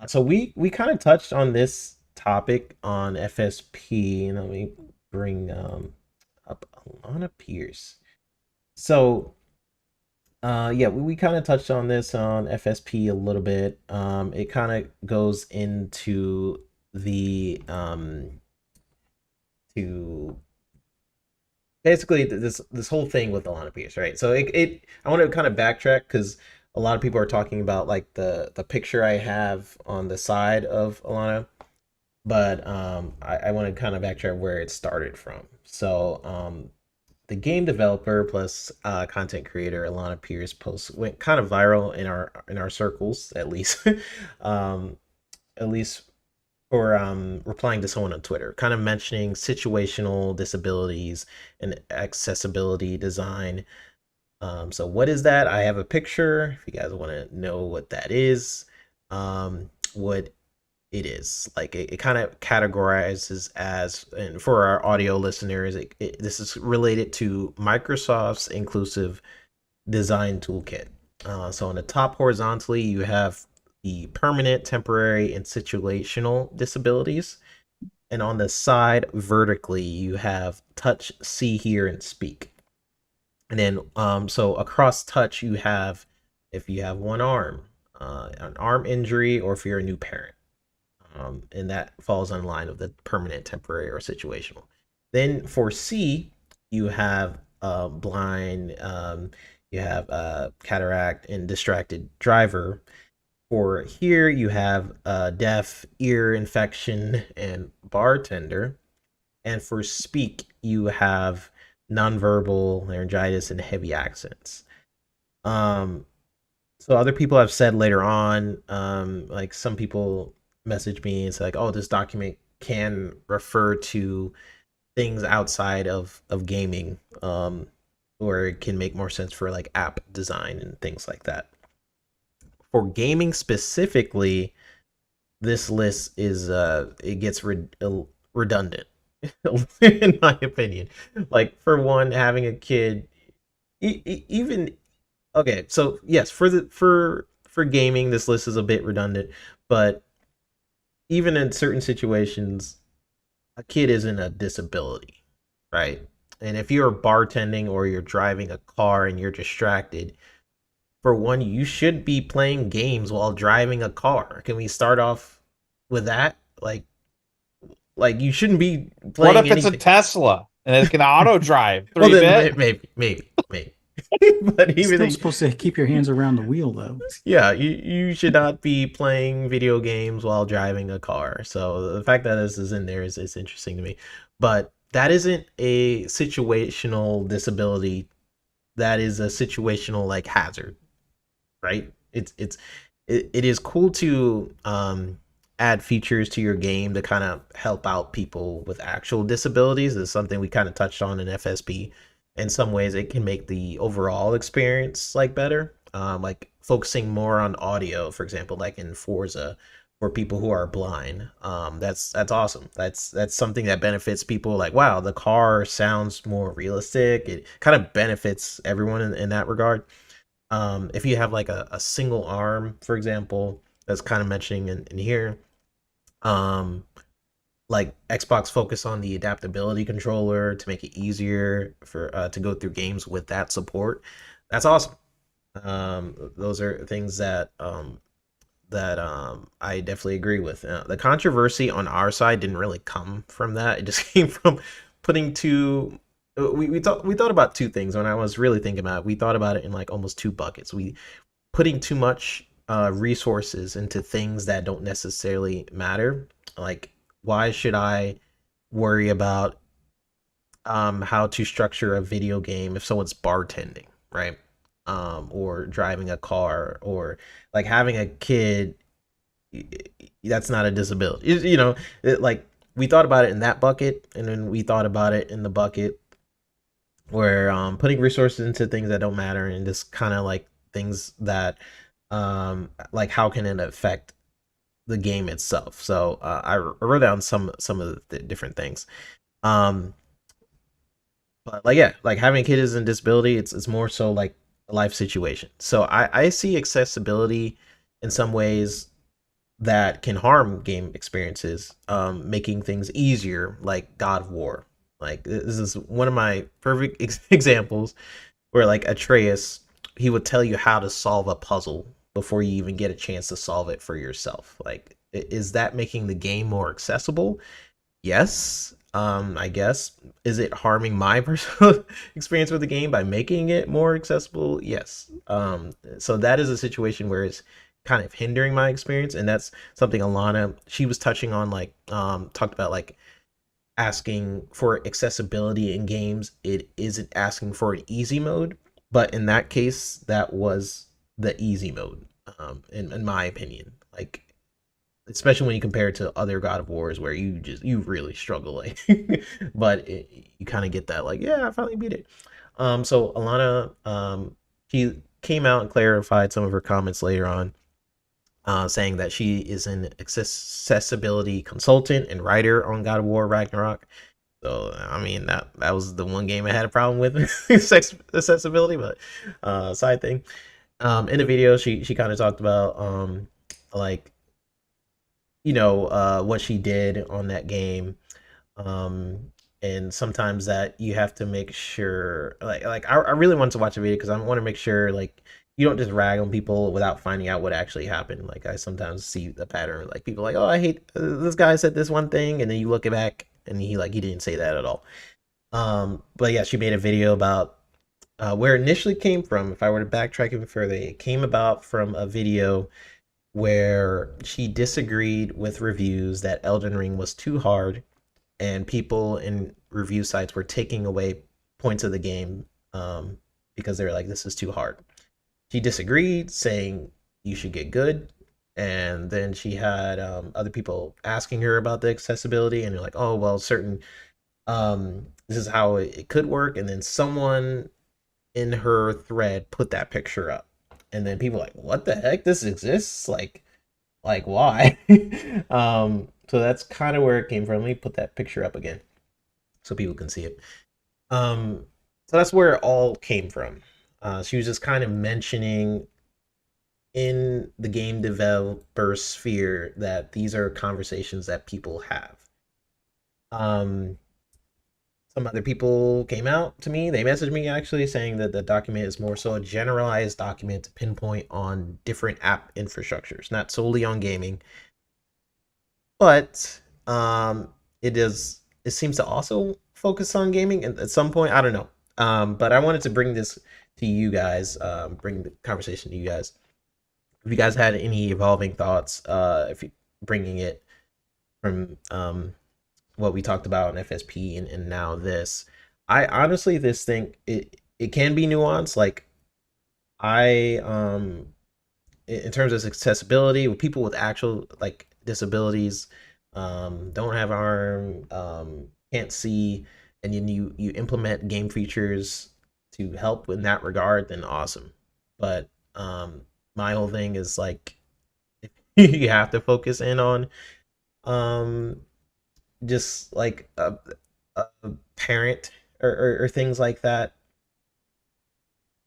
So we kind of touched on this topic on FSP, and let me bring up Alana Pierce. So yeah, we kind of touched on this on FSP a little bit. It kind of goes into the to basically this whole thing with Alana Pierce, right? So it I want to kind of backtrack because a lot of people are talking about like the picture I have on the side of Alana, but I want to kind of backtrack where it started from. So the game developer plus content creator Alana Pierce post went kind of viral in our circles, at least, um, at least for replying to someone on Twitter, kind of mentioning situational disabilities and accessibility design. So what is that? I have a picture. If you guys want to know what that is, what it is like, it kind of categorizes as, and for our audio listeners, this is related to Microsoft's inclusive design toolkit. So on the top horizontally, you have the permanent, temporary, and situational disabilities. And on the side vertically, you have touch, see, hear, and speak. And then, so across touch, you have if you have one arm, an arm injury, or if you're a new parent. And that falls on line of the permanent, temporary, or situational. Then for C, you have blind, you have cataract, and distracted driver. For here, you have deaf, ear infection, and bartender. And for speak, you have nonverbal, laryngitis, and heavy accents. Um, so other people have said later on, like some people message me and say like, oh, this document can refer to things outside of gaming, or it can make more sense for like app design and things like that. For gaming specifically, this list is it gets redundant in my opinion. Like for one, having a kid, even okay, so yes, for gaming, this list is a bit redundant, but even in certain situations, a kid isn't a disability, right? And if you're bartending or you're driving a car and you're distracted, for one, you should be playing games while driving a car. Can we start off with that? Like you shouldn't be What playing if it's a anything. Tesla and it can auto drive Well, 3 then bit? maybe. But even Still supposed to keep your hands around the wheel, though. yeah, you should not be playing video games while driving a car. So the fact that this is in there is interesting to me. But that isn't a situational disability. That is a situational like hazard, right? It is cool to add features to your game to kind of help out people with actual disabilities. It's something we kind of touched on in FSP. In some ways, it can make the overall experience like better. Like focusing more on audio, for example, like in Forza, for people who are blind. That's awesome. That's something that benefits people. Like, wow, the car sounds more realistic. It kind of benefits everyone in that regard. If you have like a single arm, for example, that's kind of mentioning in here, um, like Xbox focus on the adaptability controller to make it easier for to go through games with that support. That's awesome. Those are things that that I definitely agree with. The controversy on our side didn't really come from that. It just came from putting two. We thought about two things when I was really thinking about it. We thought about it in like almost two buckets. We putting too much resources into things that don't necessarily matter. Like, why should I worry about how to structure a video game if someone's bartending, right? Or driving a car, or like having a kid. That's not a disability. Like, we thought about it in that bucket, and then we thought about it in the bucket where putting resources into things that don't matter, and just kind of like things that like how can it affect the game itself. So I wrote down some of the different things. Um, but like, yeah, like having a kid is a disability. It's more so like a life situation. So I see accessibility in some ways that can harm game experiences, making things easier, like God of War. Like, this is one of my perfect examples where like Atreus, he would tell you how to solve a puzzle before you even get a chance to solve it for yourself. Like, is that making the game more accessible? Yes, I guess. Is it harming my personal experience with the game by making it more accessible? Yes. So that is a situation where it's kind of hindering my experience, and that's something ALANAH, she was touching on, like talked about, like asking for accessibility in games. It isn't asking for an easy mode, but in that case, that was the easy mode, in my opinion. Like, especially when you compare it to other God of Wars where you really struggle, like, but you kind of get that, like, yeah, I finally beat it. So ALANAH, she came out and clarified some of her comments later on, saying that she is an accessibility consultant and writer on God of War Ragnarok. So I mean, that was the one game I had a problem with, accessibility, but side thing. In the video, she kind of talked about like, what she did on that game, and sometimes that you have to make sure, like I really wanted to watch a video because I want to make sure, like, you don't just rag on people without finding out what actually happened. Like, I sometimes see the pattern, like people like, oh, I hate this guy said this one thing, and then you look it back and he didn't say that at all. But yeah, she made a video about where it initially came from. If I were to backtrack even further, it came about from a video where she disagreed with reviews that Elden Ring was too hard, and people in review sites were taking away points of the game, because they were like, this is too hard. She disagreed, saying you should get good. And then she had other people asking her about the accessibility, and they're like, oh, well, certain this is how it could work. And then someone in her thread put that picture up, and then people were like, what the heck, this exists? Like why? So that's kind of where it came from. Let me put that picture up again so people can see it. So that's where it all came from. She was just kind of mentioning in the game developer sphere that these are conversations that people have. Some other people came out to me. They messaged me actually saying that the document is more so a generalized document to pinpoint on different app infrastructures, not solely on gaming. But it seems to also focus on gaming at some point. I don't know. But I wanted to bring this to you guys, bring the conversation to you guys. If you guys had any evolving thoughts, if you bringing it from what we talked about in FSP and now this, I honestly this thing, it can be nuanced. Like, I in terms of accessibility, with people with actual like disabilities, don't have arm, can't see, and then you implement game features to help in that regard, then awesome. But my whole thing is like, you have to focus in on just like a parent, or things like that.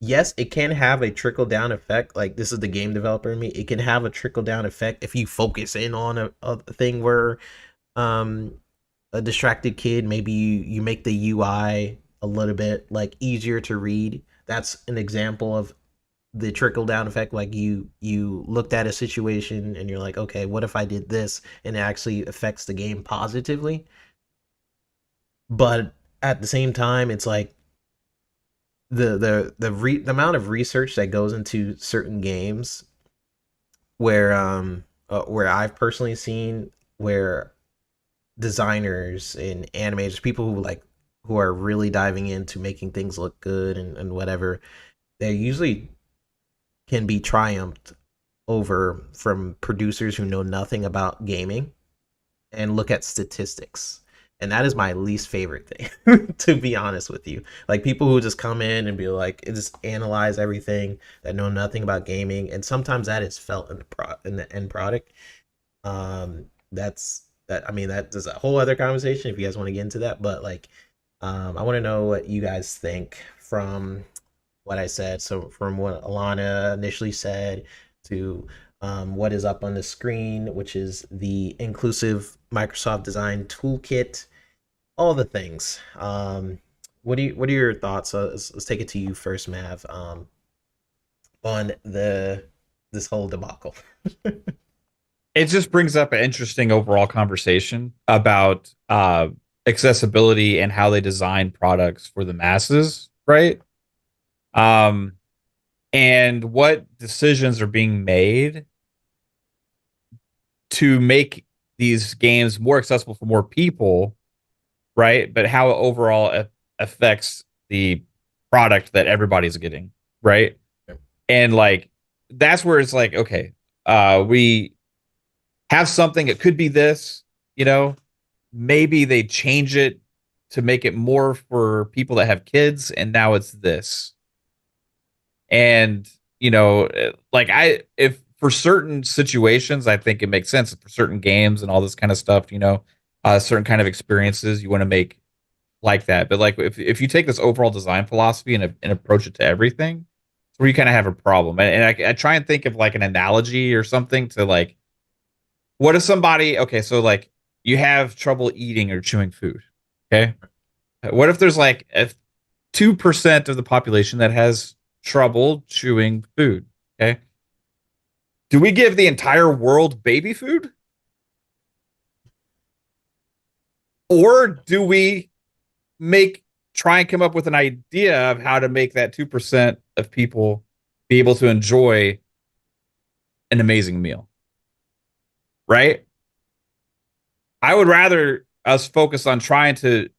Yes, it can have a trickle down effect. Like, this is the game developer in me. It can have a trickle down effect if you focus in on a thing where a distracted kid, maybe you make the UI a little bit like easier to read. That's an example of the trickle down effect, like you looked at a situation and you're like, okay, what if I did this and it actually affects the game positively? But at the same time, it's like the amount of research that goes into certain games where I've personally seen where designers and animators, people who are really diving into making things look good and whatever, they usually can be triumphed over from producers who know nothing about gaming and look at statistics. And that is my least favorite thing, to be honest with you. Like people who just come in and be like, just analyze everything that know nothing about gaming, and sometimes that is felt in the end product. That's that. I mean, that is a whole other conversation if you guys want to get into that. But like, I want to know what you guys think from what I said. So from what ALANAH initially said to what is up on the screen, which is the inclusive Microsoft Design Toolkit, all the things. What are your thoughts? Let's take it to you first, Mav. On this whole debacle. It just brings up an interesting overall conversation about accessibility and how they design products for the masses, right? And what decisions are being made to make these games more accessible for more people, right? But how it overall affects the product that everybody's getting, right? Yep. And like that's where it's like, okay, we have something, it could be this, you know, maybe they change it to make it more for people that have kids, and now it's this. And you know, like if for certain situations, I think it makes sense for certain games and all this kind of stuff, you know, certain kind of experiences you want to make like that. But like if you take this overall design philosophy and approach it to everything, it's where you kind of have a problem. And I try and think of like an analogy or something to like, what if somebody, okay, so like you have trouble eating or chewing food, okay? What if there's like 2% of the population that has trouble chewing food, okay? Do we give the entire world baby food? Or do we try and come up with an idea of how to make that 2% of people be able to enjoy an amazing meal? Right? I would rather us focus on trying to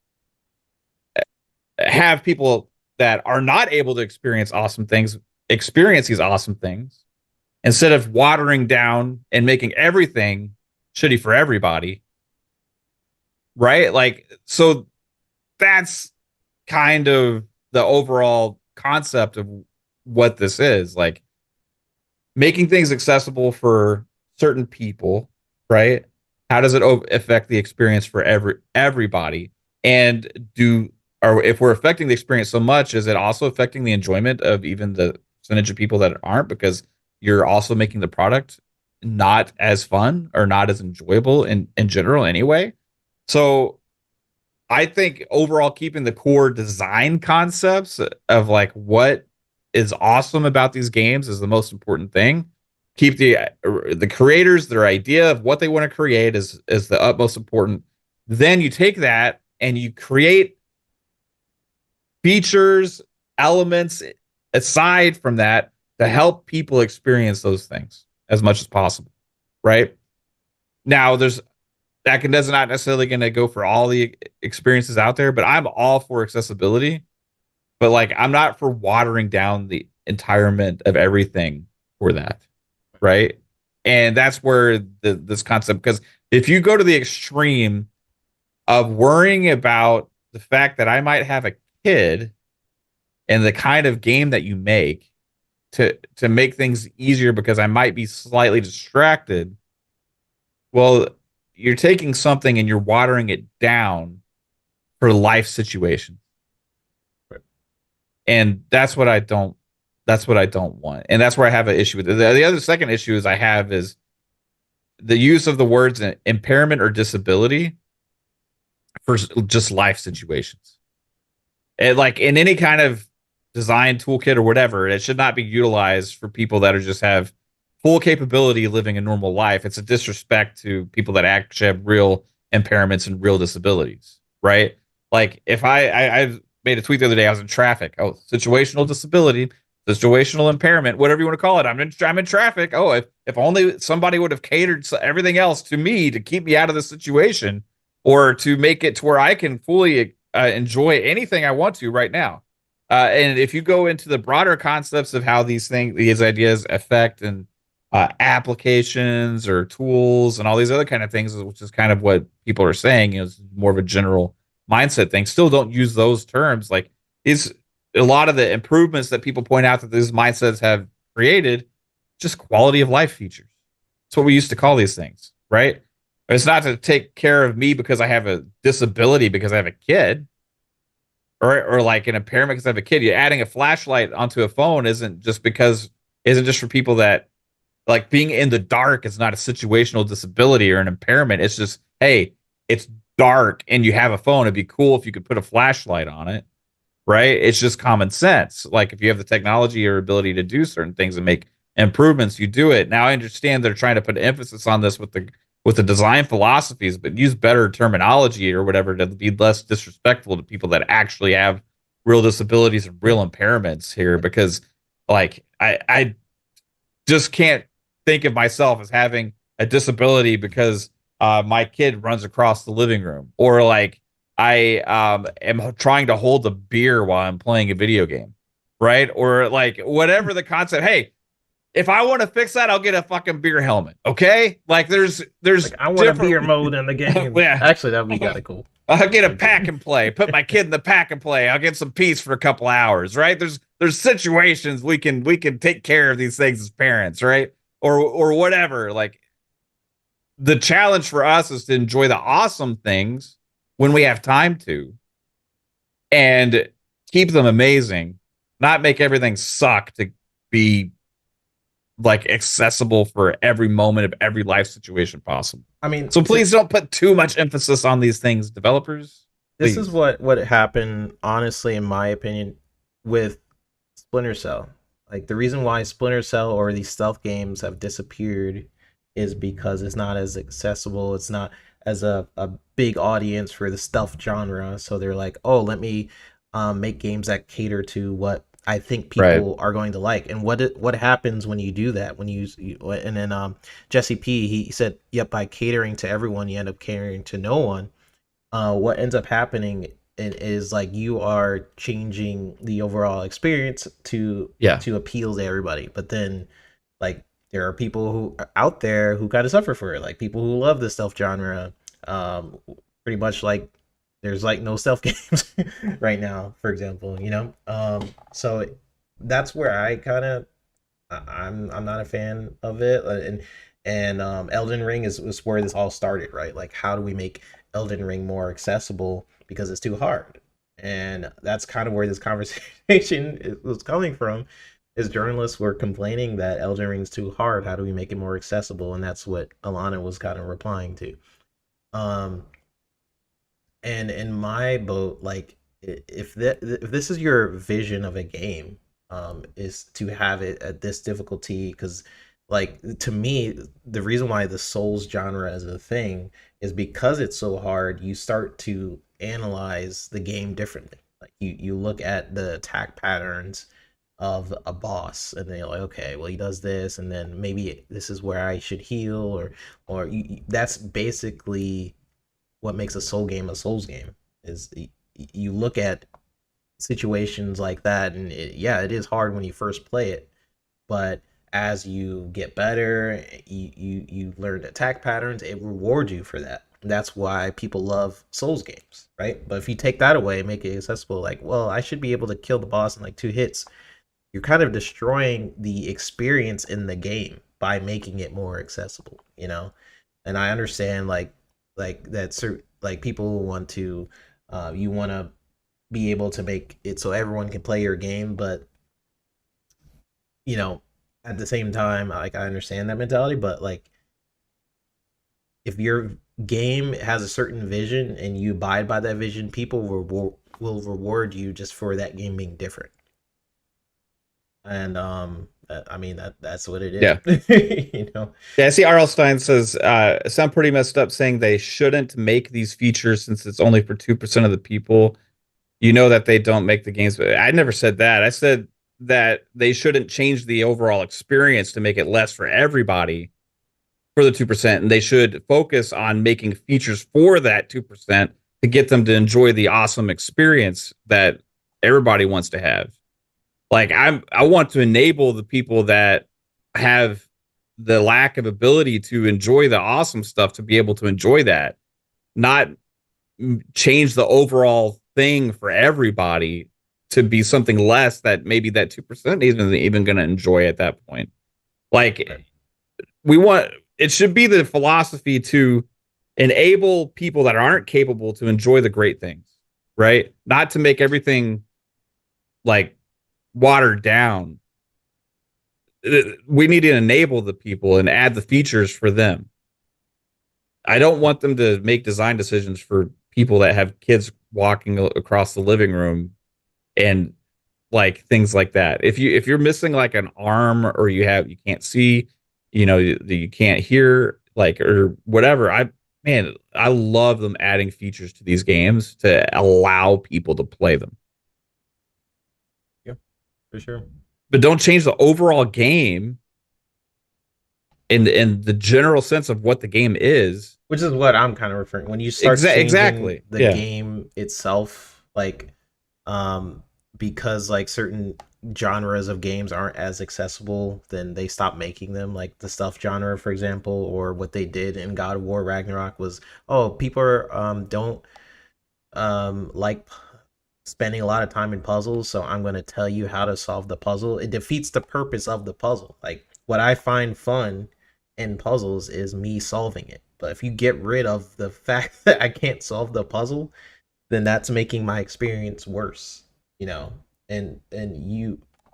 have people that are not able to experience these awesome things, instead of watering down and making everything shitty for everybody. Right? Like, so that's kind of the overall concept of what this is. Like, making things accessible for certain people, right? How does it affect the experience for everybody? And if we're affecting the experience so much, is it also affecting the enjoyment of even the percentage of people that aren't, because you're also making the product not as fun or not as enjoyable in general anyway? So I think overall keeping the core design concepts of like what is awesome about these games is the most important thing. Keep the creators, their idea of what they want to create is the utmost important. Then you take that and you create features, elements aside from that to help people experience those things as much as possible, right? Now, does not necessarily going to go for all the experiences out there, but I'm all for accessibility. But like, I'm not for watering down the entirement of everything for that, right? And that's where this concept, because if you go to the extreme of worrying about the fact that I might have a kid and the kind of game that you make to make things easier because I might be slightly distracted, well, you're taking something and you're watering it down for life situations. Right. And that's what I don't want. And that's where I have an issue with it. The other second issue I have is the use of the words impairment or disability for just life situations. And like in any kind of design toolkit or whatever. It should not be utilized for people that are just have full capability living a normal life. It's a disrespect to people that actually have real impairments and real disabilities, right? Like if I made a tweet the other day, I was in traffic. Oh, situational disability, situational impairment, whatever you want to call it. I'm in traffic. Oh, if only somebody would have catered everything else to me to keep me out of the situation, or to make it to where I can fully enjoy anything I want to right now. And if you go into the broader concepts of how these ideas affect and applications or tools and all these other kind of things, which is kind of what people are saying, is more of a general mindset thing. Still don't use those terms. Like, is a lot of the improvements that people point out that these mindsets have created just quality of life features. That's what we used to call these things, right? It's not to take care of me because I have a disability because I have a kid, or like an impairment because I have a kid. You're adding a flashlight onto a phone isn't just for people that, like, being in the dark is not a situational disability or an impairment. It's just, hey, it's dark and you have a phone. It'd be cool if you could put a flashlight on it, right? It's just common sense. Like, if you have the technology or ability to do certain things and make improvements, you do it. Now I understand they're trying to put emphasis on this with the design philosophies, but use better terminology or whatever to be less disrespectful to people that actually have real disabilities and real impairments here. Because, like, I just can't think of myself as having a disability because my kid runs across the living room, or like I am trying to hold a beer while I'm playing a video game, right? Or like whatever the concept. Hey, if I want to fix that, I'll get a fucking beer helmet. Okay, like there's Like, I want a beer mode in the game. Yeah. Actually, that'd be kind of cool. I'll get a pack and play. Put my kid in the pack and play. I'll get some peace for a couple hours, right? There's situations we can take care of these things as parents, right? Or whatever. Like, the challenge for us is to enjoy the awesome things when we have time to, and keep them amazing, not make everything suck to be like accessible for every moment of every life situation possible. I mean, so please don't put too much emphasis on these things, developers. This Please. is what happened, honestly, in my opinion, with Splinter Cell. Like, the reason why Splinter Cell or these stealth games have disappeared is because it's not as accessible. It's not as a big audience for the stealth genre. So they're like, oh, let me make games that cater to what I think people are going to like. And what happens when you do that? When and then Jesse P, he said, yep, by catering to everyone, you end up catering to no one. What ends up happening is like you are changing the overall experience to appeal to everybody. But then, like, there are people who are out there who kind of suffer for it, like people who love the stealth genre. Pretty much, like, there's like no stealth games right now, for example, so that's where I kind of I'm not a fan of it. And Elden Ring is where this all started, right? Like, how do we make Elden Ring more accessible, because it's too hard? And that's kind of where this conversation was coming from, is journalists were complaining that Elden Ring's too hard. How do we make it more accessible? And that's what ALANAH was kind of replying to. And in my boat, like, if this is your vision of a game, is to have it at this difficulty, because, like, to me, the reason why the Souls genre is a thing is because it's so hard. You start to analyze the game differently. Like, you look at the attack patterns of a boss, and then you're like, okay, well, he does this, and then maybe this is where I should heal, or that's basically what makes a Souls game, is you look at situations like that, and it is hard when you first play it, but as you get better, you learn attack patterns. It rewards you for that. That's why people love Souls games, right? But if you take that away and make it accessible, like, well, I should be able to kill the boss in like 2 hits, you're kind of destroying the experience in the game by making it more accessible, And I understand, like that's, like, people want to you want to be able to make it so everyone can play your game, but at the same time, like, I understand that mentality, but, like, if your game has a certain vision and you abide by that vision, people will reward you just for that game being different. And I mean that's what it Yeah. is. You know. Yeah, I see R.L. Stein says, sound pretty messed up saying they shouldn't make these features since it's only for 2% of the people. You know that they don't make the games. But I never said that. I said that they shouldn't change the overall experience to make it less for everybody for the 2%. And they should focus on making features for that 2% to get them to enjoy the awesome experience that everybody wants to have. Like I want to enable the people that have the lack of ability to enjoy the awesome stuff to be able to enjoy that, not change the overall thing for everybody to be something less that maybe that 2% isn't even going to enjoy at that point. Like we want, it should be the philosophy to enable people that aren't capable to enjoy the great things, right? Not to make everything like watered down. We need to enable the people and add the features for them. I don't want them to make design decisions for people that have kids walking across the living room and like things like that. If you're missing like an arm or you can't see, you can't hear like or whatever. I love them adding features to these games to allow people to play them. Yeah, for sure. But don't change the overall game in the general sense of what the game is. Which is what I'm kind of referring when you start changing exactly the game itself, like because like certain genres of games aren't as accessible, then they stop making them. Like the stealth genre, for example, or what they did in God of War Ragnarok was, oh, people are, don't like spending a lot of time in puzzles, so I'm going to tell you how to solve the puzzle. It defeats the purpose of the puzzle. Like what I find fun in puzzles is me solving it. But if you get rid of the fact that I can't solve the puzzle, then that's making my experience worse, you know.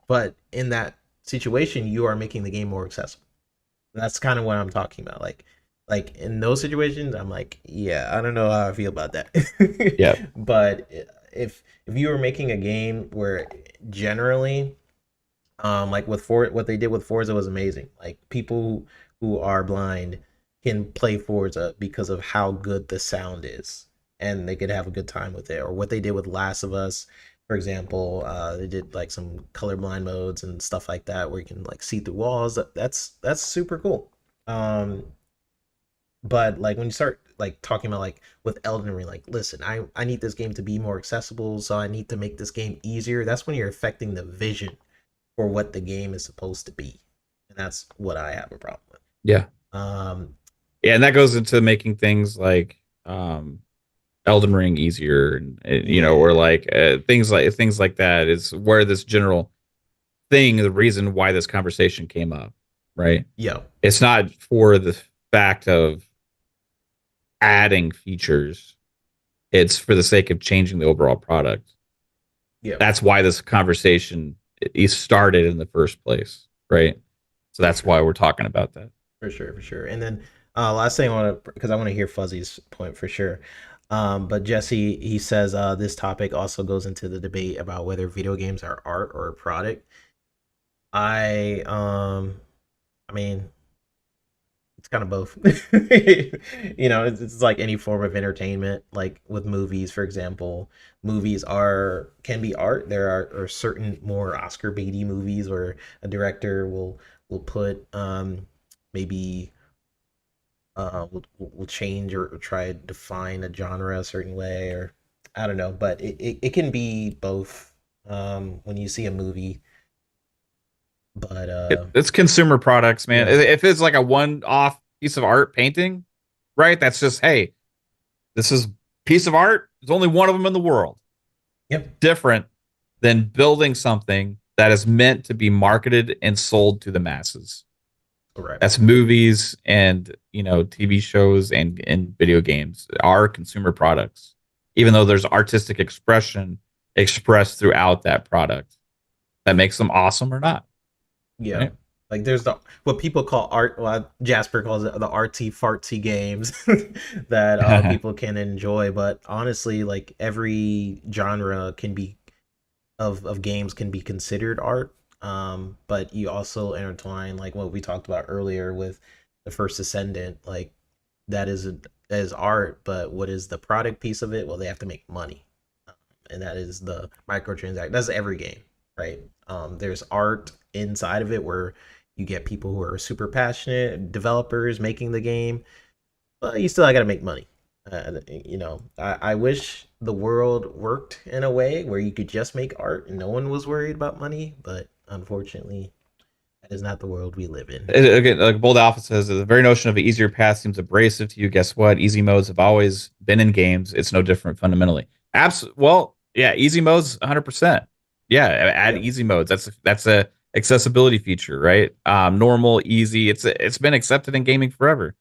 But in that situation, you are making the game more accessible. That's kind of what I'm talking about. Like in those situations, I'm like, yeah, I don't know how I feel about that. Yeah. But if you were making a game where generally, like with what they did with Forza was amazing. Like people who are blind can play Forza because of how good the sound is, and they could have a good time with it. Or what they did with Last of Us, for example, they did like some colorblind modes and stuff like that, where you can like see through walls. That's super cool. But like when you start like talking about like with Elden Ring, like listen, I need this game to be more accessible, so I need to make this game easier. That's when you're affecting the vision for what the game is supposed to be, and that's what I have a problem with. Yeah. Yeah, and that goes into making things like Elden Ring easier, and or like things like that is where this general thing, the reason why this conversation came up, right? Yeah, it's not for the fact of adding features; it's for the sake of changing the overall product. Yeah, that's why this conversation started in the first place, right? So that's why we're talking about that. For sure. And then last thing I want to, because I want to hear Fuzzy's point for sure. But Jesse, he says this topic also goes into the debate about whether video games are art or a product. I mean, it's kind of both. It's like any form of entertainment. Like with movies, for example, movies can be art. There are certain more Oscar baity movies where a director will put maybe will change or try to define a genre a certain way, or I don't know, but it can be both when you see a movie. But it's consumer products, man. Yeah. If it's like a one-off piece of art painting, right? That's just, hey, this is piece of art. There's only one of them in the world. Yep. Different than building something that is meant to be marketed and sold to the masses. Correct. That's movies and TV shows and video games are consumer products, even though there's artistic expression expressed throughout that product that makes them awesome or not. Yeah. Right? Like there's what people call art. Well, Jasper calls it the artsy fartsy games that people can enjoy. But honestly, like every genre can be of games can be considered art. but you also intertwine like what we talked about earlier with the first Descendant. Like that is art, but what is the product piece of it? Well, they have to make money, and that is the microtransaction. That's every game, right? There's art inside of it where you get people who are super passionate developers making the game, but you still got to make money. I wish the world worked in a way where you could just make art and no one was worried about money, but unfortunately, that is not the world we live in. Again, like Bold Alpha says, the very notion of an easier path seems abrasive to you. Guess what? Easy modes have always been in games. It's no different fundamentally. Well, yeah, easy modes, 100%. Yeah, add Yeah. easy modes. That's a accessibility feature, right? Normal, easy. It's been accepted in gaming forever.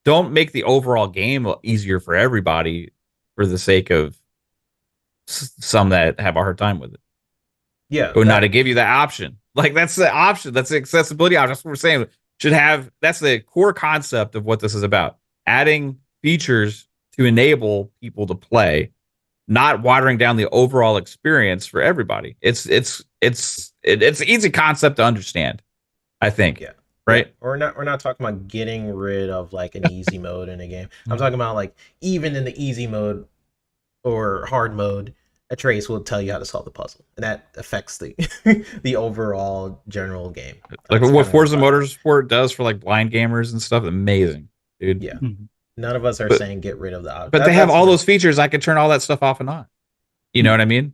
Don't make the overall game easier for everybody for the sake of some that have a hard time with it. Yeah, Or not to give you that option. Like that's the option. That's the accessibility option. That's what we're saying. Should have that's the core concept of what this is about. Adding features to enable people to play, not watering down the overall experience for everybody. It's easy concept to understand, I think. yeah. Yeah, Right? we're not talking about getting rid of like an easy mode in a game. I'm talking about like even in the easy mode or hard mode, a trace will tell you how to solve the puzzle, and that affects the the overall general game. Like That's what kind of what I'm Forza talking about. Motorsport does for like blind gamers and stuff, amazing, dude. Yeah, Mhm. none of us are But saying get rid of the but they have that's all the those features. I could turn all that stuff off and on. You know what I mean?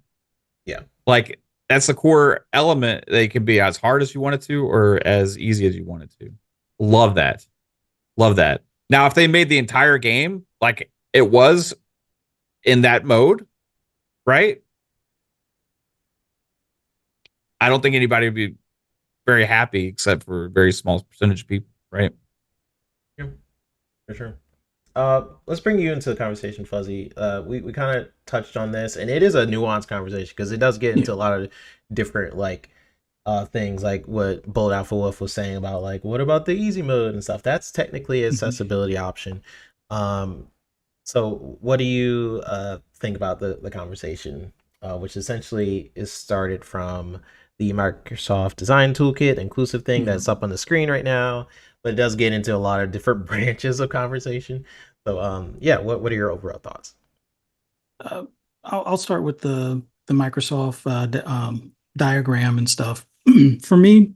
yeah. Like that's the core element. They can be as hard as you want it to or as easy as you want it to. Love that. Love that. Now, if they made the entire game like it was in that mode, right? I don't think anybody would be very happy except for a very small percentage of people, right? Yeah, for sure. Let's bring you into the conversation, Fuzzy. We kind of touched on this, and it is a nuanced conversation because it does get Yeah. into a lot of different like things, like what Bold Alpha Wolf was saying about like what about the easy mode and stuff. That's technically an Mhm. accessibility option. Um, so what do you think about the conversation, which essentially is started from the Microsoft Design Toolkit inclusive thing Yeah. that's up on the screen right now, but it does get into a lot of different branches of conversation. So yeah, what are your overall thoughts? Uh, I'll start with the Microsoft diagram and stuff. For me,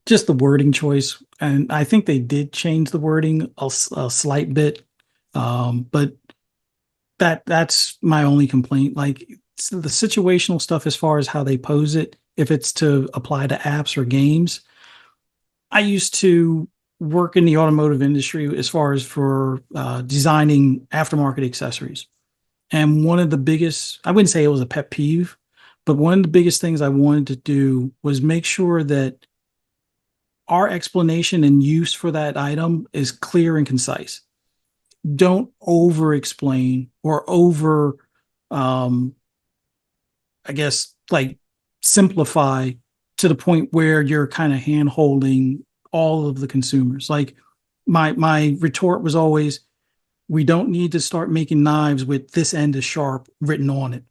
just the wording choice, and I think they did change the wording a slight bit, but that's my only complaint. Like the situational stuff, as far as how they pose it, if it's to apply to apps or games. I used to work in the automotive industry as far as for designing aftermarket accessories. And one of the biggest, I wouldn't say it was a pet peeve, but one of the biggest things I wanted to do was make sure that our explanation and use for that item is clear and concise. Don't over explain or over, um, I guess, like simplify to the point where you're kind of hand holding all of the consumers. Like my retort was always, we don't need to start making knives with this end is sharp written on it.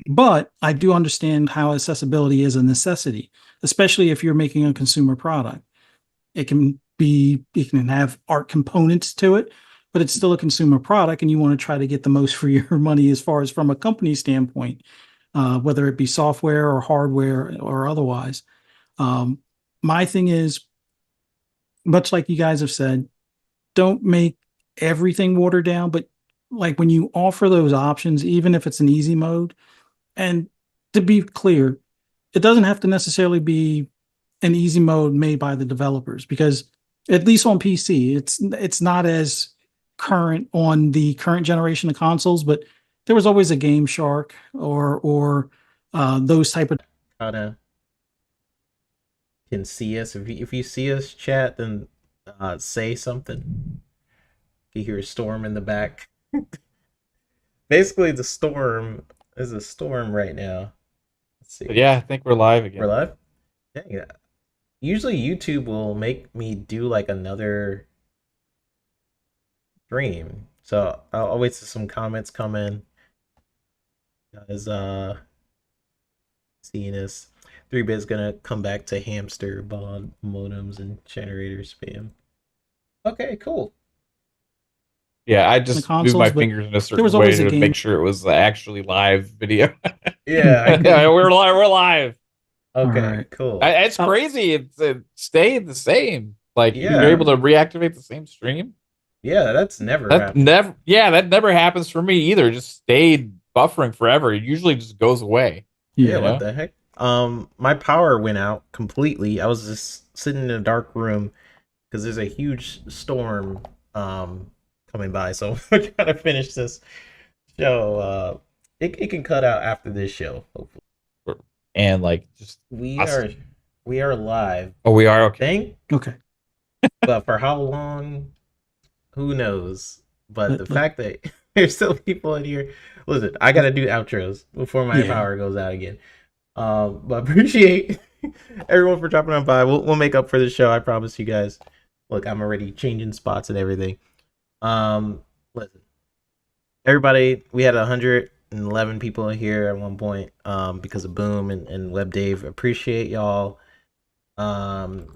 But I do understand how accessibility is a necessity, especially if you're making a consumer product. It can have art components to it, but it's still a consumer product, and you want to try to get the most for your money as far as from a company standpoint, whether it be software or hardware or otherwise. Um, my thing is, much like you guys have said, don't make everything watered down, but like when you offer those options, even if it's an easy mode, and to be clear, it doesn't have to necessarily be an easy mode made by the developers because at least on PC, it's not as current on the current generation of consoles, but there was always a Game Shark or those type of Kind of can see us. If you see us chat, then say something. You hear a storm in the back. Basically, the storm is a storm right now. Let's see. Yeah, I think we're live We're again. live. Dang it. Usually YouTube will make me do like another stream. So I'll wait till some comments come in. Guys seeing this. 3-bit's gonna come back to hamster baud modems and generator spam. Okay, cool. Yeah, I the just moved my consoles, but fingers in a there certain was way always a to game. make sure it was actually live video. Yeah, I could. Yeah, we're live. We're live. Okay, Alright. cool. It's crazy. It stayed the same. Like you're Yeah. able to reactivate the same stream. Yeah, that's never That happened. never. Yeah, that never happens for me either. It just stayed buffering forever. It usually just goes away. Yeah, Yeah. what the heck? My power went out completely. I was just sitting in a dark room because there's a huge storm coming by. So I gotta finish this show. It can cut out after this show, hopefully. And like just We awesome. are live. Oh, we are okay. Thank, Okay. but for how long? Who knows? But the Let- fact that there's still people in here. Listen, I gotta do outros before my Yeah. power goes out again. But appreciate everyone for dropping on by. We'll make up for the show. I promise you guys. Look, I'm already changing spots and everything. Listen, everybody, we had 111 people here at one point. Because of Boom and Web Dave. Appreciate y'all. You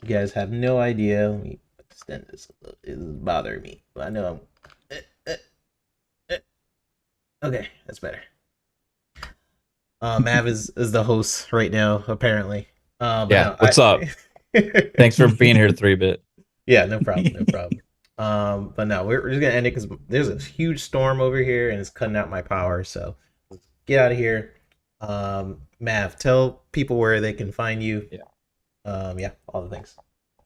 guys have no idea. Let me extend this. It's bothering me. I know I'm. Okay, that's better. Mav is the host right now, apparently. But Yeah, no, what's up? Thanks for being here, 3-bit. Yeah, no problem, no problem. But no, we're just gonna end it because there's a huge storm over here and it's cutting out my power. So let's get out of here. Mav, tell people where they can find you. Yeah, all the things.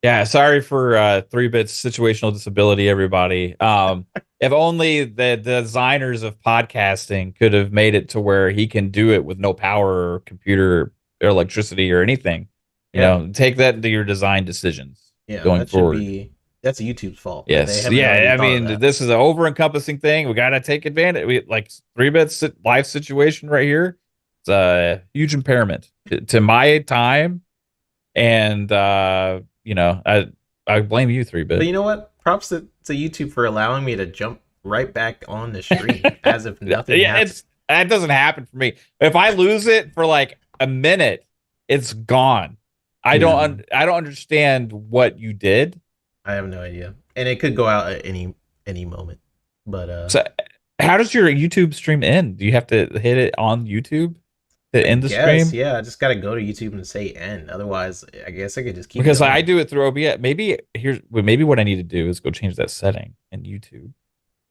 Yeah, sorry for 3-bit's situational disability, everybody. If only the designers of podcasting could have made it to where he can do it with no power or computer or electricity or anything. You know, take that into your design decisions going forward. That's YouTube's fault. Yes. Yeah. I mean, this is an over-encompassing thing. We got to take advantage. We like 3-bit's life situation right here. It's a huge impairment to my time. And, you know, I blame you, 3-bit. But you know what? Props to YouTube for allowing me to jump right back on the stream as if nothing happened. That doesn't happen for me. If I lose it for like a minute, it's gone. I don't understand what you did. I have no idea, and it could go out at any moment. But so how does your YouTube stream end? Do you have to hit it on YouTube to end the stream? Yeah, I just gotta go to YouTube and say end. Otherwise, I guess I could just keep. Because I do it through OBS. Maybe what I need to do is go change that setting in YouTube.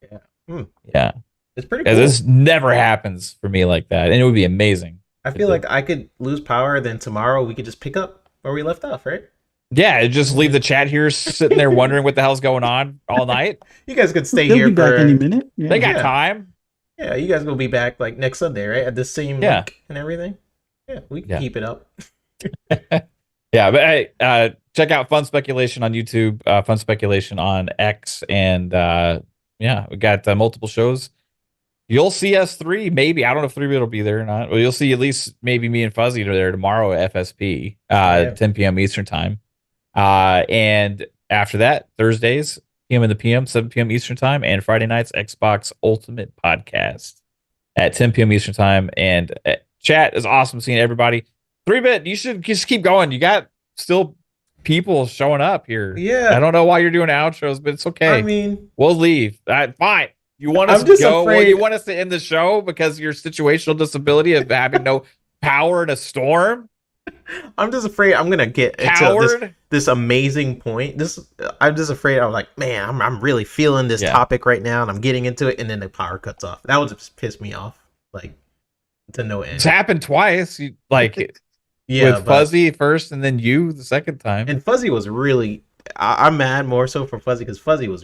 Yeah. Yeah. It's pretty cool. This never happens for me like that, and it would be amazing. I feel like I could lose power, then tomorrow we could just pick up where we left off, right? Yeah, just leave the chat here sitting there wondering what the hell's going on all night. You guys could stay They'll here be back any minute. Yeah. They got time. Yeah, you guys will be back like next Sunday, right? At the same link and everything. Yeah, we can keep it up. Yeah, but hey, check out Fun Speculation on YouTube, Fun Speculation on X, and yeah, we got multiple shows. You'll see us three, maybe. I don't know if 3-bit will be there or not. Well, you'll see at least maybe me and Fuzzy are there tomorrow at FSP, 10 p.m. Eastern time. And after that, Thursdays, PM in the PM, 7 p.m. Eastern time, and Friday nights, Xbox Ultimate Podcast at 10 p.m. Eastern time. And chat is awesome seeing everybody. 3-bit, you should just keep going. You got still people showing up here. Yeah. I don't know why you're doing outros, but it's okay. I mean, we'll leave. Fine. You want us to go? Well, you want us to end the show because of your situational disability of having no power in a storm? I'm just afraid I'm gonna get into this amazing point. I'm just afraid. I'm like, man, I'm really feeling this topic right now, and I'm getting into it, and then the power cuts off. That would just piss me off, like to no end. It's happened twice. You like, with Fuzzy first, and then you the second time. And Fuzzy was really. I'm mad more so for Fuzzy because Fuzzy was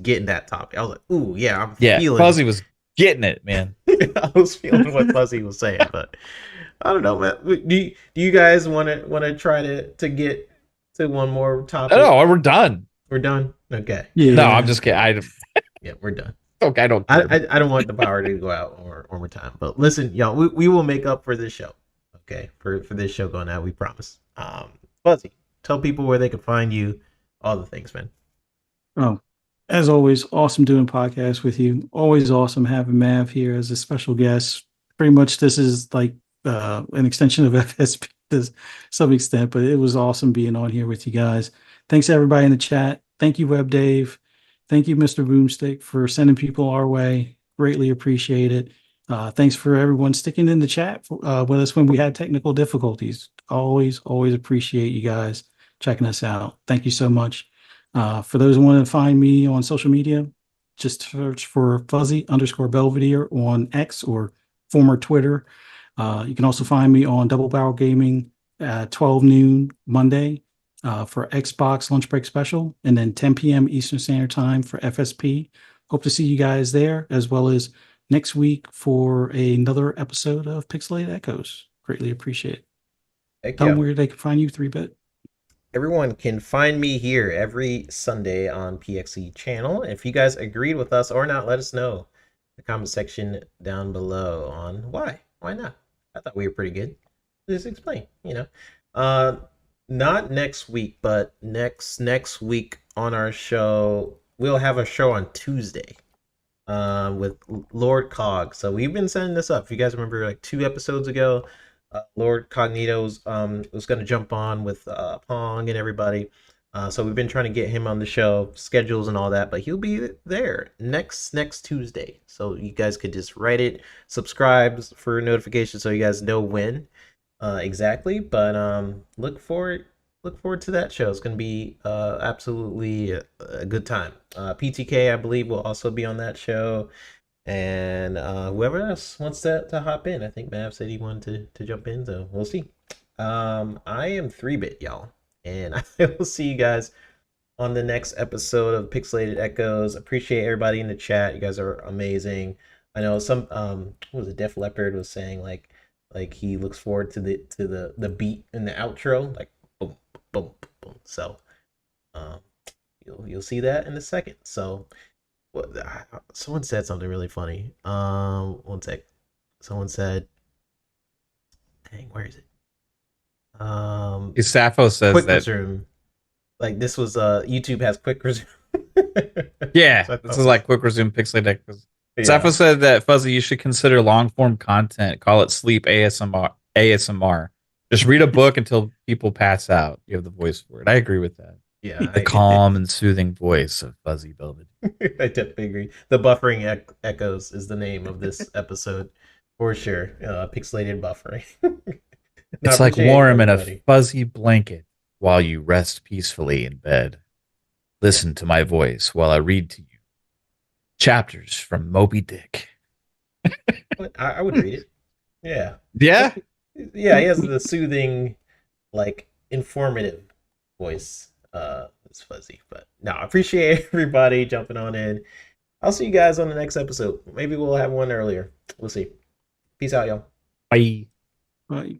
getting that topic. I was like, ooh, yeah, I'm feeling. Fuzzy was getting it, man. I was feeling what Fuzzy was saying, but I don't know, man. Do you guys want to try to get to one more topic? No, we're done. We're done. Okay. Yeah. No, I'm just kidding. Yeah, we're done. Okay, I don't. I don't want the power to go out one more time. But listen, y'all, we will make up for this show. Okay, for this show going out, we promise. Fuzzy, tell people where they can find you, all the things, man. Oh, as always, awesome doing podcasts with you. Always awesome having Mav here as a special guest. Pretty much this is like an extension of FSP. to some extent, but it was awesome being on here with you guys. Thanks everybody in the chat. Thank you, Web Dave. Thank you, Mr. Boomstick, for sending people our way. Greatly appreciate it. Thanks for everyone sticking in the chat with us when we had technical difficulties. Always appreciate you guys checking us out. Thank you so much. For those who want to find me on social media, just search for Fuzzy_Belvedere on X or former Twitter. You can also find me on Double Barrel Gaming at 12 noon Monday for Xbox Lunch Break Special, and then 10 p.m. Eastern Standard Time for FSP. Hope to see you guys there, as well as next week for another episode of Pixelated Echoes. Greatly appreciate it. Tell them where they can find you, 3-Bit. Everyone can find me here every Sunday on PXE channel. If you guys agreed with us or not, let us know in the comment section down below on why. Why not? I thought we were pretty good. Just explain, not next week, but next week on our show, we'll have a show on Tuesday with Lord Cog. So we've been setting this up. If you guys remember, like 2 episodes ago, Lord Cognito's was going to jump on with Pong and everybody. So we've been trying to get him on the show, schedules and all that, but he'll be there next Tuesday. So you guys could just write it, subscribe for notifications so you guys know when exactly. But look forward to that show. It's going to be absolutely a good time. PTK, I believe, will also be on that show. And whoever else wants to hop in. I think Mav said he wanted to jump in, so we'll see. I am 3-Bit, y'all. And I will see you guys on the next episode of Pixelated Echoes. Appreciate everybody in the chat. You guys are amazing. I know some what was it, Def Leppard was saying like he looks forward to the beat in the outro, like boom, boom, boom. So you'll see that in a second. So someone said something really funny. One sec. Someone said, dang, where is it? Sappho says quick that resume. Like this was YouTube has quick resume. Yeah, this is like quick resume Pixelated Echoes. Yeah. Sappho said that, Fuzzy, you should consider long form content. Call it sleep ASMR. Just read a book until people pass out. You have the voice for it. I agree with that. Yeah, the calm and soothing voice of Fuzzy Belvedere. I definitely agree. The buffering echoes is the name of this episode for sure. Pixelated buffering. It's like warm in a fuzzy blanket while you rest peacefully in bed. Listen to my voice while I read to you chapters from Moby Dick. I would read it. Yeah. Yeah? Yeah, he has the soothing, like, informative voice. It's fuzzy. But no, I appreciate everybody jumping on in. I'll see you guys on the next episode. Maybe we'll have one earlier. We'll see. Peace out, y'all. Bye. Bye.